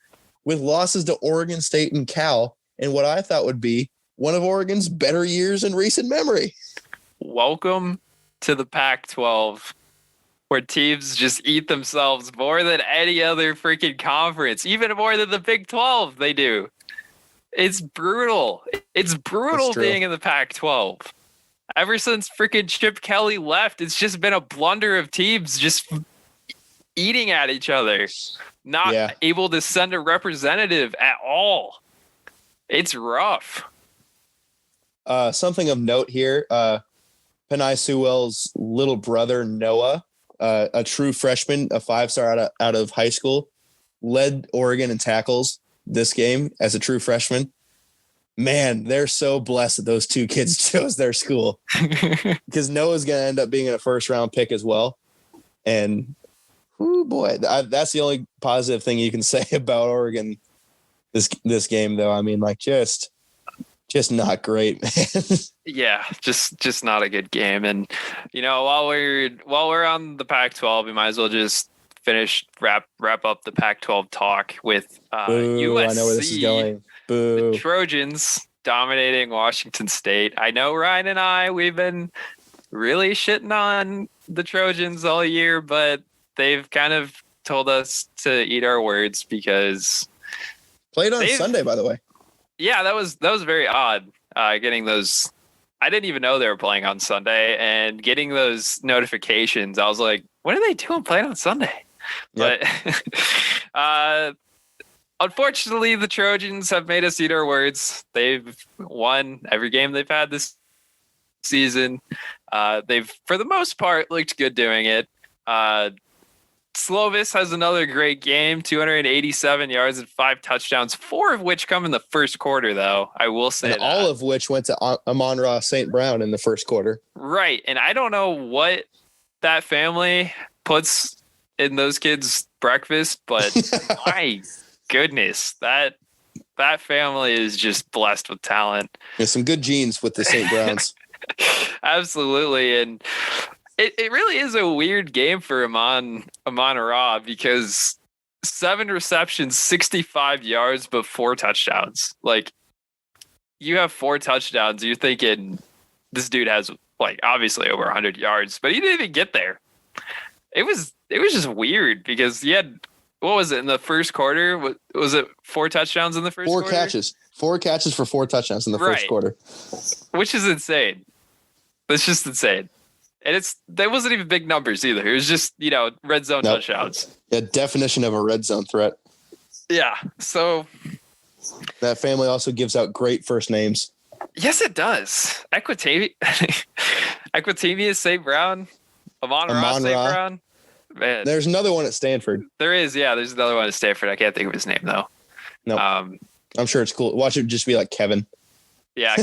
with losses to Oregon State and Cal, and what I thought would be one of Oregon's better years in recent memory. Welcome to the Pac-12, where teams just eat themselves more than any other freaking conference, even more than the Big 12 they do. It's brutal. It's brutal being in the Pac-12. Ever since freaking Chip Kelly left, it's just been a blunder of teams just eating at each other, not able to send a representative at all. It's rough. Something of note here, Penei Sewell's little brother, Noah, a true freshman, a 5-star out of high school, led Oregon in tackles this game as a true freshman. Man, they're so blessed that those two kids chose their school because Noah's going to end up being a first-round pick as well. And, oh boy, that's the only positive thing you can say about Oregon this game, though. I mean, like, just not great, man. Yeah, just not a good game. And while we're on the Pac-12, we might as well just wrap up the Pac-12 talk with USC. I know where this is going. Boo. The Trojans dominating Washington State. I know Ryan and we've been really shitting on the Trojans all year, but they've kind of told us to eat our words because played on Sunday, by the way. Yeah, that was very odd. Getting those, I didn't even know they were playing on Sunday, and getting those notifications, I was like, "What are they doing playing on Sunday?" Yep. But unfortunately, the Trojans have made us eat our words. They've won every game they've had this season. They've, for the most part, looked good doing it. Slovis has another great game, 287 yards and 5 touchdowns, 4 of which come in the first quarter, though. I will say and all of which went to Amon-Ra St. Brown in the first quarter. Right, and I don't know what that family puts in those kids' breakfast, but my goodness, that family is just blessed with talent. There's some good genes with the St. Browns. Absolutely, and it really is a weird game for Amon-Ra because 7 receptions, 65 yards, but 4 touchdowns. Like, you have 4 touchdowns, you're thinking this dude has obviously over 100 yards, but he didn't even get there. It was just weird because he had, what was it in the first quarter? Was it 4 touchdowns in the first quarter? 4 catches for 4 touchdowns in the first quarter, which is insane. That's just insane. And that wasn't even big numbers either. It was just, red zone touchdowns. Yeah, definition of a red zone threat. Yeah. So that family also gives out great first names. Yes, it does. Equitamius St. Brown, Amon-Ra St. Brown. Man. There's another one at Stanford. There is, yeah. There's another one at Stanford. I can't think of his name though. No, I'm sure it's cool. Watch it just be like Kevin. Yeah,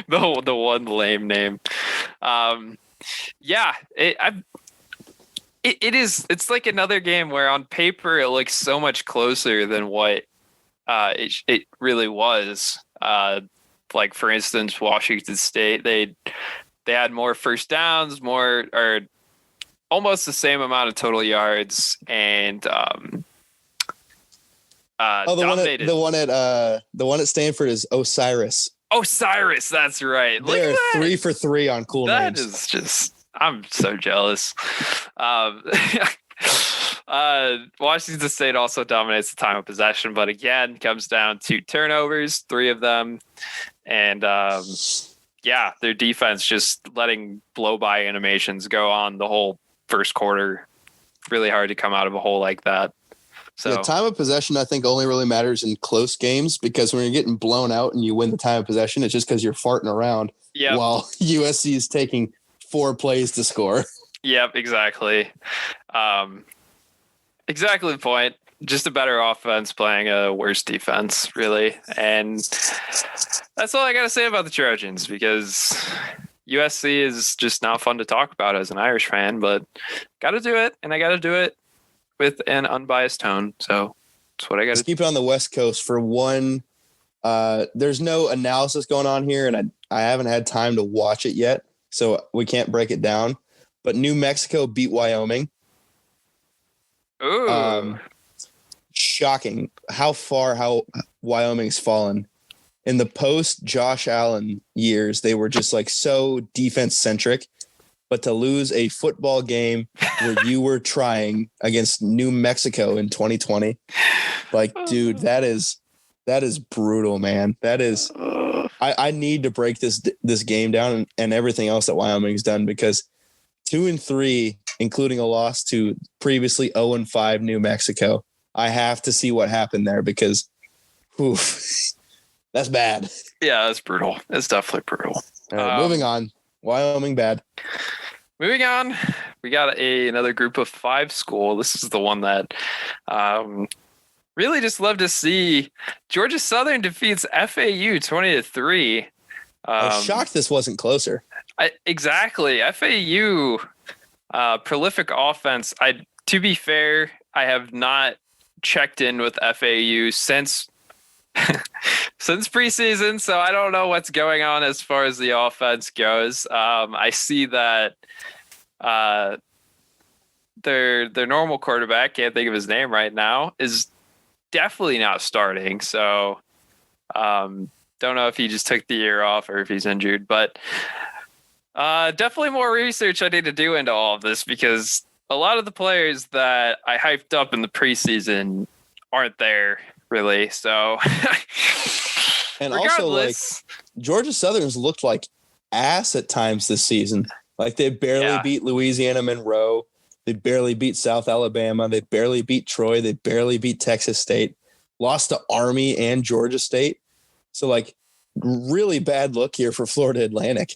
the one lame name. Yeah, it is. It's like another game where on paper it looks so much closer than what it really was. Like for instance, Washington State, they had more first downs, or almost the same amount of total yards, and the one at Stanford is Osiris. Osiris, that's right. They're 3 for 3 on cool names. That is just, I'm so jealous. Washington State also dominates the time of possession, but again, comes down to turnovers, 3 of them. And their defense just letting blow-by animations go on the whole first quarter. Really hard to come out of a hole like that. So time of possession, I think, only really matters in close games because when you're getting blown out and you win the time of possession, it's just because you're farting around while USC is taking 4 plays to score. Yep, exactly. Exactly the point. Just a better offense playing a worse defense, really. And that's all I got to say about the Trojans because USC is just not fun to talk about as an Irish fan, but got to do it, and I got to do it with an unbiased tone. So that's what I got to keep it on the West Coast for one There's no analysis going on here, and I haven't had time to watch it yet, so we can't break it down. But New Mexico beat Wyoming. Ooh. Shocking how Wyoming's fallen. In the post Josh Allen years, they were just like so defense centric, but to lose a football game where you were trying against New Mexico in 2020, like, dude, that is brutal, man. That is, I need to break this game down and everything else that Wyoming's done, because 2-3, including a loss to previously 0-5 New Mexico. I have to see what happened there, because, oof, that's bad. Yeah, that's brutal. It's definitely brutal. All right, moving on. Wyoming bad. Moving on, we got another group of 5 school. This is the one that really just love to see. Georgia Southern defeats FAU 20-3. I was shocked this wasn't closer. Exactly. FAU, prolific offense. To be fair, I have not checked in with FAU since preseason, so I don't know what's going on as far as the offense goes. I see that their normal quarterback, can't think of his name right now, is definitely not starting. So don't know if he just took the year off or if he's injured, but definitely more research I need to do into all of this, because a lot of the players that I hyped up in the preseason aren't there really. So and also, like, Georgia Southern's looked like ass at times this season. Like, they barely beat Louisiana Monroe. They barely beat South Alabama. They barely beat Troy. They barely beat Texas State. Lost to Army and Georgia State. So, like, really bad look here for Florida Atlantic.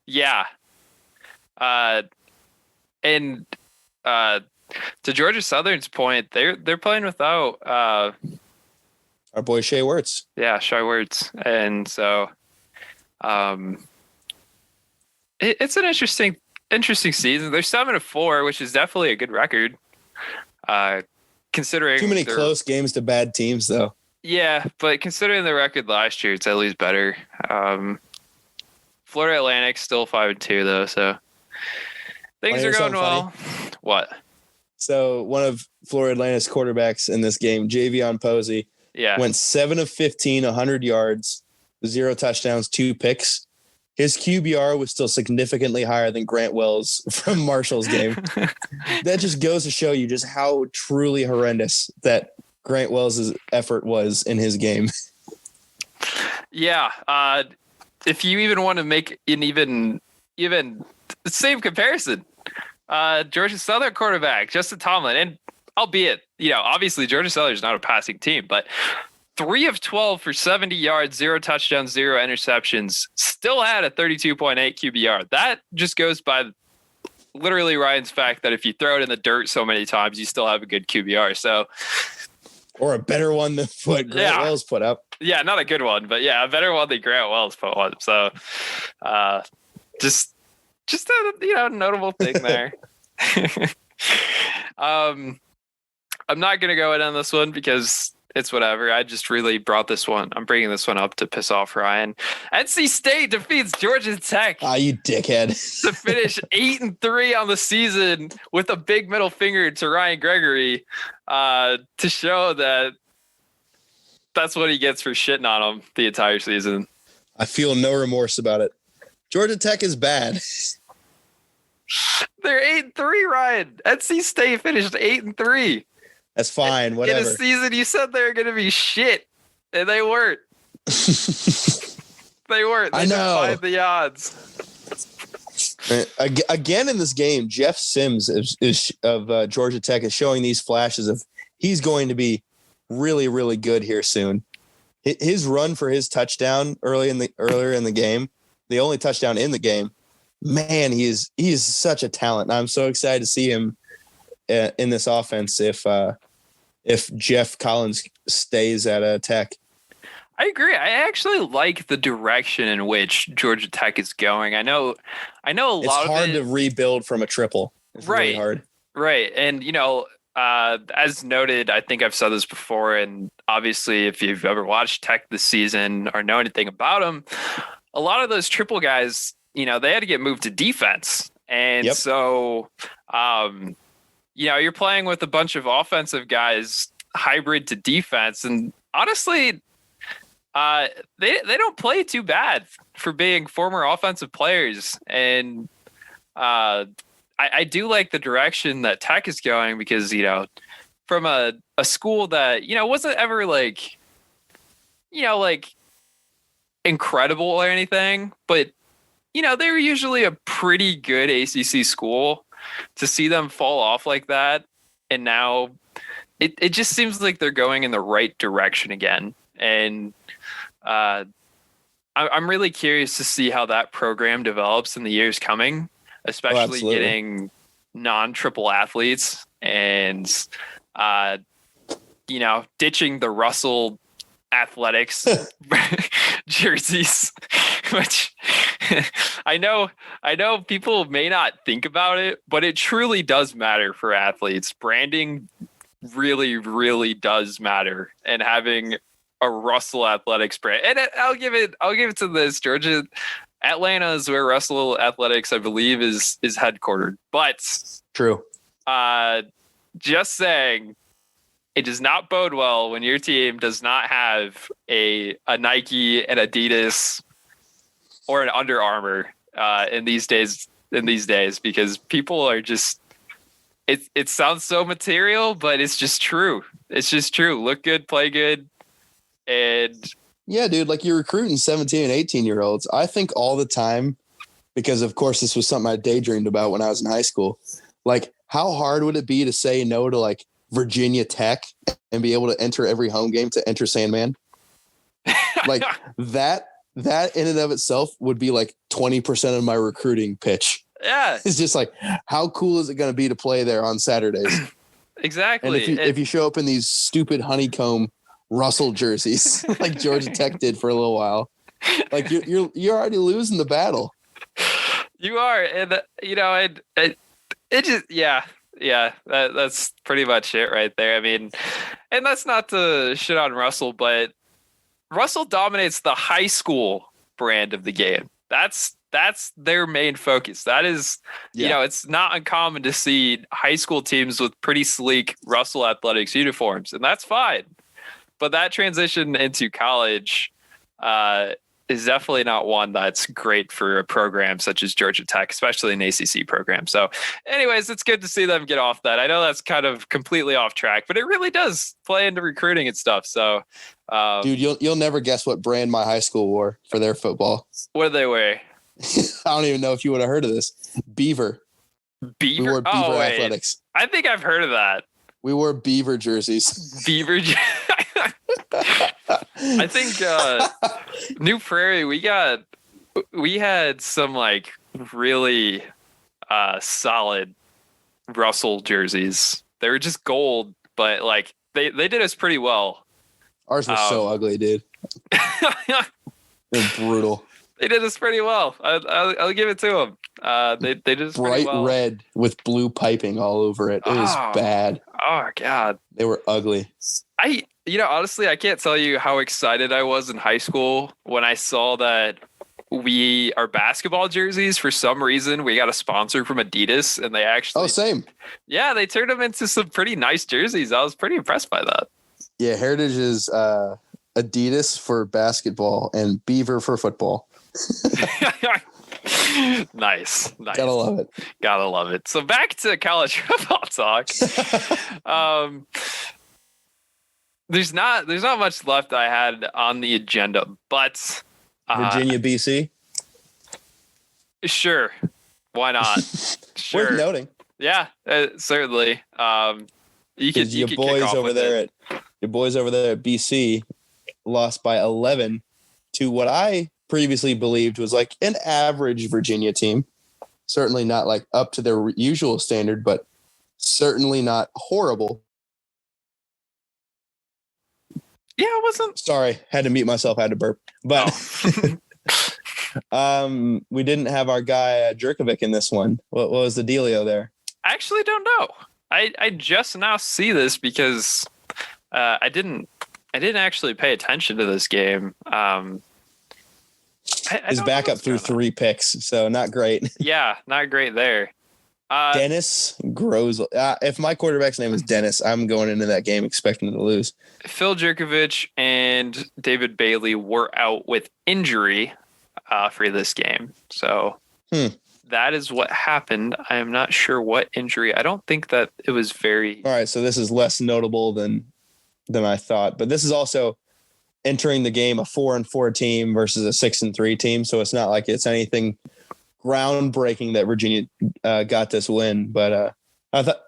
Yeah. And to Georgia Southern's point, they're playing without our boy Shea Wirtz. Yeah, Shea Wirtz. And so it's an interesting season. They're 7-4, which is definitely a good record. Considering too many close games to bad teams, though. Yeah, but considering the record last year, it's at least better. Florida Atlantic still 5-2 though, so things are going well. Funny? What? So one of Florida Atlantic's quarterbacks in this game, Javion Posey, went 7 of 15, 100 yards, 0 touchdowns, 2 picks. His QBR was still significantly higher than Grant Wells from Marshall's game. That just goes to show you just how truly horrendous that Grant Wells' effort was in his game. Yeah. If you even want to make an even the same comparison, Georgia Southern quarterback, Justin Tomlin, and albeit, obviously Georgia Southern is not a passing team, but 3 of 12 for 70 yards, 0 touchdowns, 0 interceptions, still had a 32.8 QBR. That just goes by literally Ryan's fact that if you throw it in the dirt so many times, you still have a good QBR. So, or a better one than what Grant Wells put up. Yeah, not a good one, but yeah, a better one than Grant Wells put one. So, just a notable thing there. I'm not gonna go in on this one because it's whatever. I just really brought this one. I'm bringing this one up to piss off Ryan. NC State defeats Georgia Tech. You dickhead. To finish 8-3 on the season with a big middle finger to Ryan Gregory, to show that that's what he gets for shitting on him the entire season. I feel no remorse about it. Georgia Tech is bad. They're 8-3, Ryan. NC State finished 8-3. That's fine. Whatever. In a season you said they were going to be shit, and they weren't. They weren't. They I know. defied the odds. Again in this game, Jeff Sims of Georgia Tech is showing these flashes of he's going to be really, really good here soon. His run for his touchdown earlier in the game, the only touchdown in the game, man, he is such a talent. And I'm so excited to see him in this offense if Jeff Collins stays at Tech. I agree. I actually like the direction in which Georgia Tech is going. I know a lot of it. It's hard to rebuild from a triple. It's really hard. Right. And, as noted, I think I've said this before, and obviously if you've ever watched Tech this season or know anything about them, a lot of those triple guys, they had to get moved to defense. And so, you're playing with a bunch of offensive guys hybrid to defense. And honestly, they don't play too bad for being former offensive players. And I do like the direction that Tech is going because, from a school that, wasn't ever like incredible or anything, but, they were usually a pretty good ACC school. To see them fall off like that. And now it just seems like they're going in the right direction again. And I'm really curious to see how that program develops in the years coming, especially getting non-triple athletes and, ditching the Russell Athletics jerseys, which I know people may not think about it, but it truly does matter for athletes. Branding really, really does matter, and having a Russell Athletics brand. And I'll give it to this. Georgia, Atlanta is where Russell Athletics, I believe, is headquartered. But true. Just saying, it does not bode well when your team does not have a Nike, an Adidas, or an Under Armour in these days, because people are just, it sounds so material, but it's just true. It's just true. Look good, play good. And yeah, dude, like you're recruiting 17 and 18-year-olds. I think all the time, because of course this was something I daydreamed about when I was in high school. Like, how hard would it be to say no to like Virginia Tech and be able to enter every home game to enter Sandman? Like that in and of itself would be like 20% of my recruiting pitch. Yeah. It's just like, how cool is it going to be to play there on Saturdays? Exactly. And if you show up in these stupid honeycomb Russell jerseys, like Georgia Tech did for a little while, like you're already losing the battle. You are. And it just, that's pretty much it right there. I mean, and that's not to shit on Russell, but Russell dominates the high school brand of the game. That's their main focus. That is, it's not uncommon to see high school teams with pretty sleek Russell Athletics uniforms, and that's fine. But that transition into college is definitely not one that's great for a program such as Georgia Tech, especially an ACC program. So anyways, it's good to see them get off that. I know that's kind of completely off track, but it really does play into recruiting and stuff. So dude, you'll never guess what brand my high school wore for their football. What did they wear? I don't even know if you would have heard of this. Beaver. We wore Beaver Athletics. I think I've heard of that. We wore Beaver jerseys. Beaver I think New Prairie, we had some like really solid Russell jerseys. They were just gold, but like they did us pretty well. Ours was so ugly, dude. They're brutal. They did us pretty well. I'll give it to them. They did us pretty well. Bright red with blue piping all over it. It was bad. Oh God, they were ugly. Honestly, I can't tell you how excited I was in high school when I saw that our basketball jerseys, for some reason, we got a sponsor from Adidas, and they actually. Oh, same. Yeah, they turned them into some pretty nice jerseys. I was pretty impressed by that. Yeah, Heritage is Adidas for basketball and Beaver for football. Nice. Gotta love it. So back to college football talk. There's not much left I had on the agenda, but Virginia, BC. Sure, why not? Sure, worth noting. Yeah, certainly. Your boys over there at BC lost by 11 to what I previously believed was like an average Virginia team. Certainly not like up to their usual standard, but certainly not horrible. Yeah, it wasn't. Sorry, had to mute myself, had to burp. But we didn't have our guy Jerkovic in this one. What was the dealio there? I actually don't know. I just now see this because I didn't actually pay attention to this game. His backup threw 3 picks, so not great. Yeah, not great there. Dennis grows. If my quarterback's name is Dennis, I'm going into that game expecting to lose. Phil Jerkovich and David Bailey were out with injury for this game. So that is what happened. I am not sure what injury. I don't think that it was very... All right, so this is less notable than I thought. But this is also entering the game a 4-4 team versus a 6-3 team. So it's not like it's anything groundbreaking that Virginia got this win. But I thought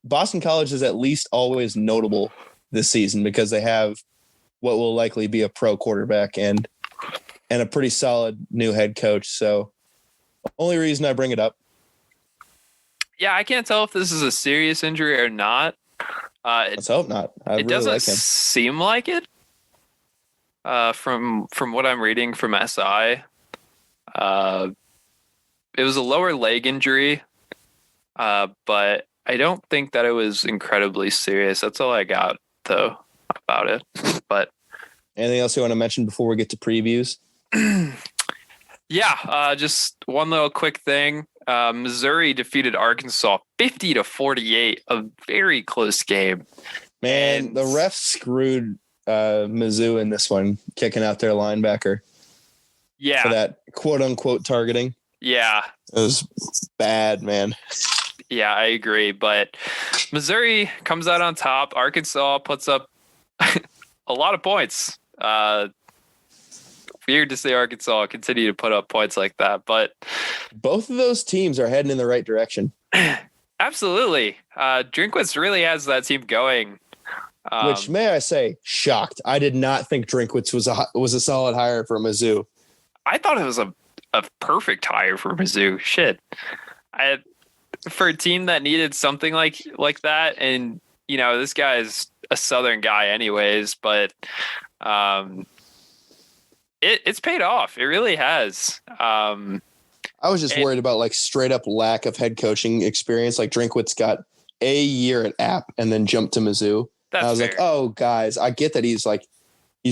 Boston College is at least always notable this season because they have what will likely be a pro quarterback and a pretty solid new head coach. So only reason I bring it up. Yeah, I can't tell if this is a serious injury or not. Let's hope not. It really doesn't seem like it. From what I'm reading from SI, it was a lower leg injury, but I don't think that it was incredibly serious. That's all I got, though, about it. But anything else you want to mention before we get to previews? Yeah, just one little quick thing. Missouri defeated Arkansas 50-48, a very close game. Man, the refs screwed Mizzou in this one, kicking out their linebacker. Yeah. For that quote unquote targeting. Yeah. It was bad, man. Yeah, I agree. But Missouri comes out on top. Arkansas puts up a lot of points. Weird to see Arkansas continue to put up points like that, but both of those teams are heading in the right direction. Absolutely. Drinkwitz really has that team going. Which, may I say, shocked. I did not think Drinkwitz was a solid hire for Mizzou. I thought it was a perfect hire for Mizzou. Shit. For a team that needed something like that, and this guy's a Southern guy anyways, but it's paid off. It really has. I was just worried about straight up lack of head coaching experience. Like Drinkwitz got a year at App and then jumped to Mizzou. I was fair. Like, oh guys, I get that he's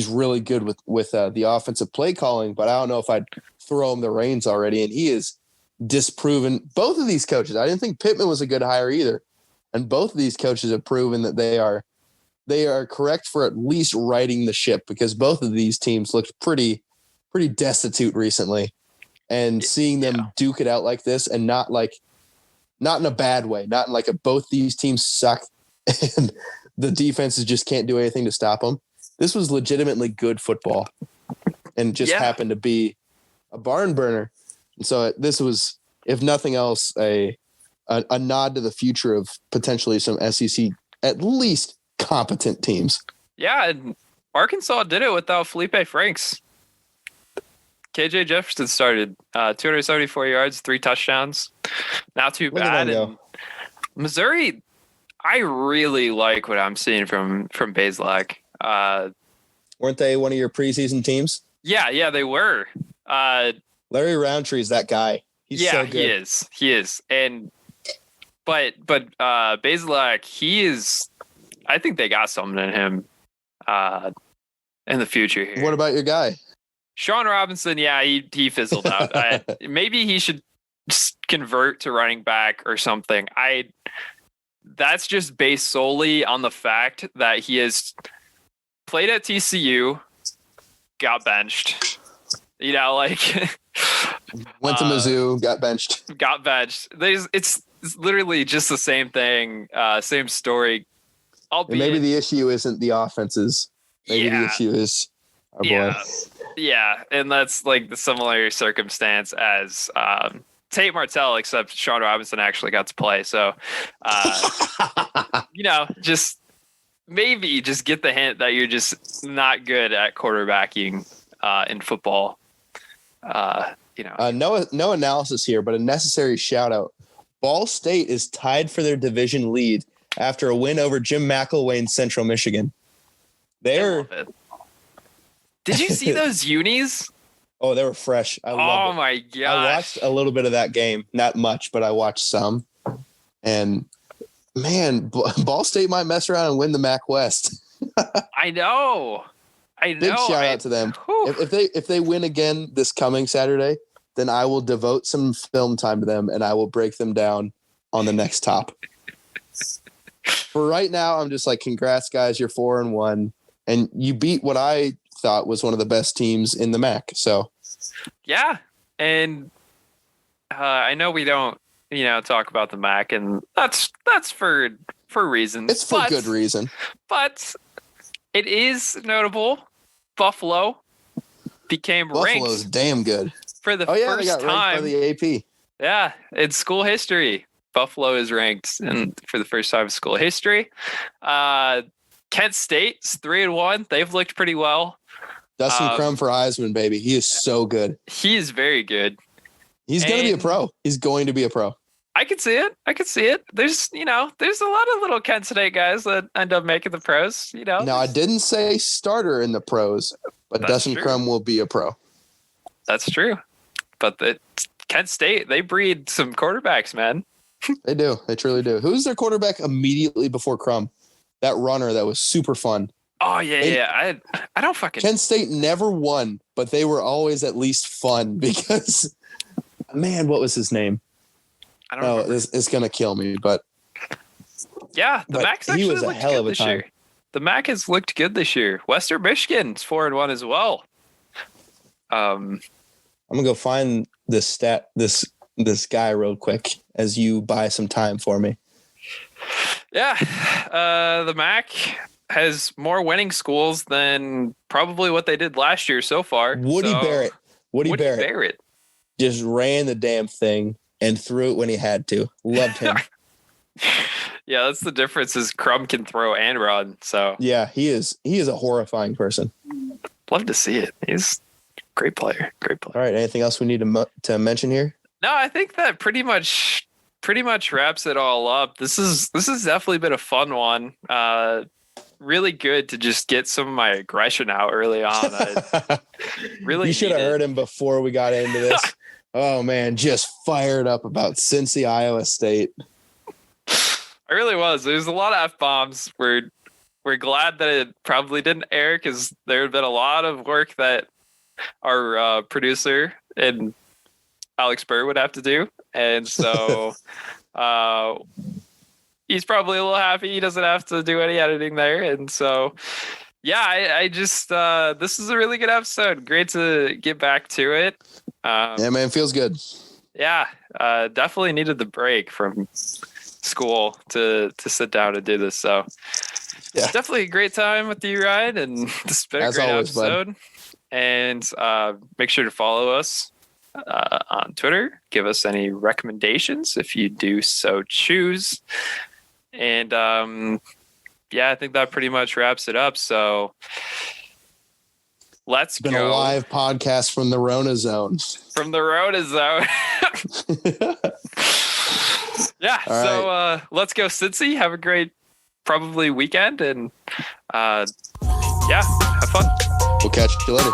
really good with the offensive play calling, but I don't know if I'd throw him the reins already. And he is disproven both of these coaches. I didn't think Pittman was a good hire either. And both of these coaches have proven that they are correct for at least righting the ship, because both of these teams looked pretty destitute recently, and seeing them duke it out like this, and not in a bad way, not in like both these teams suck and the defenses just can't do anything to stop them. This was legitimately good football and just happened to be a barn burner. And so this was, if nothing else, a nod to the future of potentially some SEC, at least competent teams. Yeah, and Arkansas did it without Felipe Franks. KJ Jefferson started 274 yards, 3 touchdowns. Not too bad. And Missouri, I really like what I'm seeing from Bazelak. Weren't they one of your preseason teams? Yeah, they were. Larry Roundtree's that guy. He's so good. He is. And but Bazelak, he is. I think they got something in him in the future here. What about your guy? Sean Robinson, he fizzled out. Maybe he should just convert to running back or something. That's just based solely on the fact that he has played at TCU, got benched. Went to Mizzou, got benched. It's literally just the same thing, same story. Maybe the issue isn't the offenses. Maybe the issue is our boy. Yeah, and that's like the similar circumstance as Tate Martell, except Sean Robinson actually got to play. So, just maybe just get the hint that you're just not good at quarterbacking in football. No analysis here, but a necessary shout out. Ball State is tied for their division lead after a win over Jim McElwain's Central Michigan. Did you see those unis? Oh, they were fresh. I love it. My gosh. I watched a little bit of that game. Not much, but I watched some. And Man, Ball State might mess around and win the MAC West. I know. Big shout out to them. If they win again this coming Saturday, then I will devote some film time to them and I will break them down on the next top. For right now, I'm just like, congrats, guys. You're 4-1, and you beat what I thought was one of the best teams in the MAC. So, yeah, and I know we don't, talk about the MAC, and that's for reasons. It's for good reason. But it is notable. Buffalo became ranked. Buffalo's damn good for the first they got time ranked by the AP. Yeah, in school history, Buffalo is ranked for the first time in school history. Kent State's 3-1. They've looked pretty well. Dustin Crum for Heisman, baby. He is so good. He is very good. He's going to be a pro. He's going to be a pro. I could see it. There's a lot of little Kent State guys that end up making the pros. Now, I didn't say starter in the pros, but Dustin Crum will be a pro. That's true. But Kent State, they breed some quarterbacks, man. They do. They truly do. Who's their quarterback immediately before Crum? That runner that was super fun. Oh, yeah. I don't fucking... Kent State never won, but they were always at least fun because, man, what was his name? I don't know. It's going to kill me, but... Yeah, the MAC's actually was a looked hell good of a this time. year. The MAC has looked good this year. Western Michigan's 4-1 as well. I'm gonna go find this guy real quick as you buy some time for me. Yeah, the MAC has more winning schools than probably what they did last year so far. Woody Barrett just ran the damn thing and threw it when he had to. Loved him. Yeah, that's the difference. Is Crum can throw and run. So yeah, he is a horrifying person. Love to see it. He's a great player. All right. Anything else we need to mention here? No, I think that pretty much wraps it all up. This has definitely been a fun one. Really good to just get some of my aggression out early on. You should have heard him before we got into this. Oh man, just fired up about Cincy, Iowa State. I really was. There's a lot of F-bombs. We're glad that it probably didn't air because there had been a lot of work that our producer and Alex Burr would have to do. And so he's probably a little happy he doesn't have to do any editing there. And so, yeah, I just this is a really good episode. Great to get back to it. Yeah, man, feels good. Yeah, definitely needed the break from school to sit down and do this. So yeah, definitely a great time with you, Ryan, and this has been a great episode. Bud. And make sure to follow us on Twitter. Give us any recommendations if you do so choose. And yeah, I think that pretty much wraps it up. So let's go. It's been a live podcast from the Rona Zone. From the Rona Zone. Yeah. All so right. Let's go, Cincy. Have a great probably weekend. And yeah, have fun. We'll catch you later.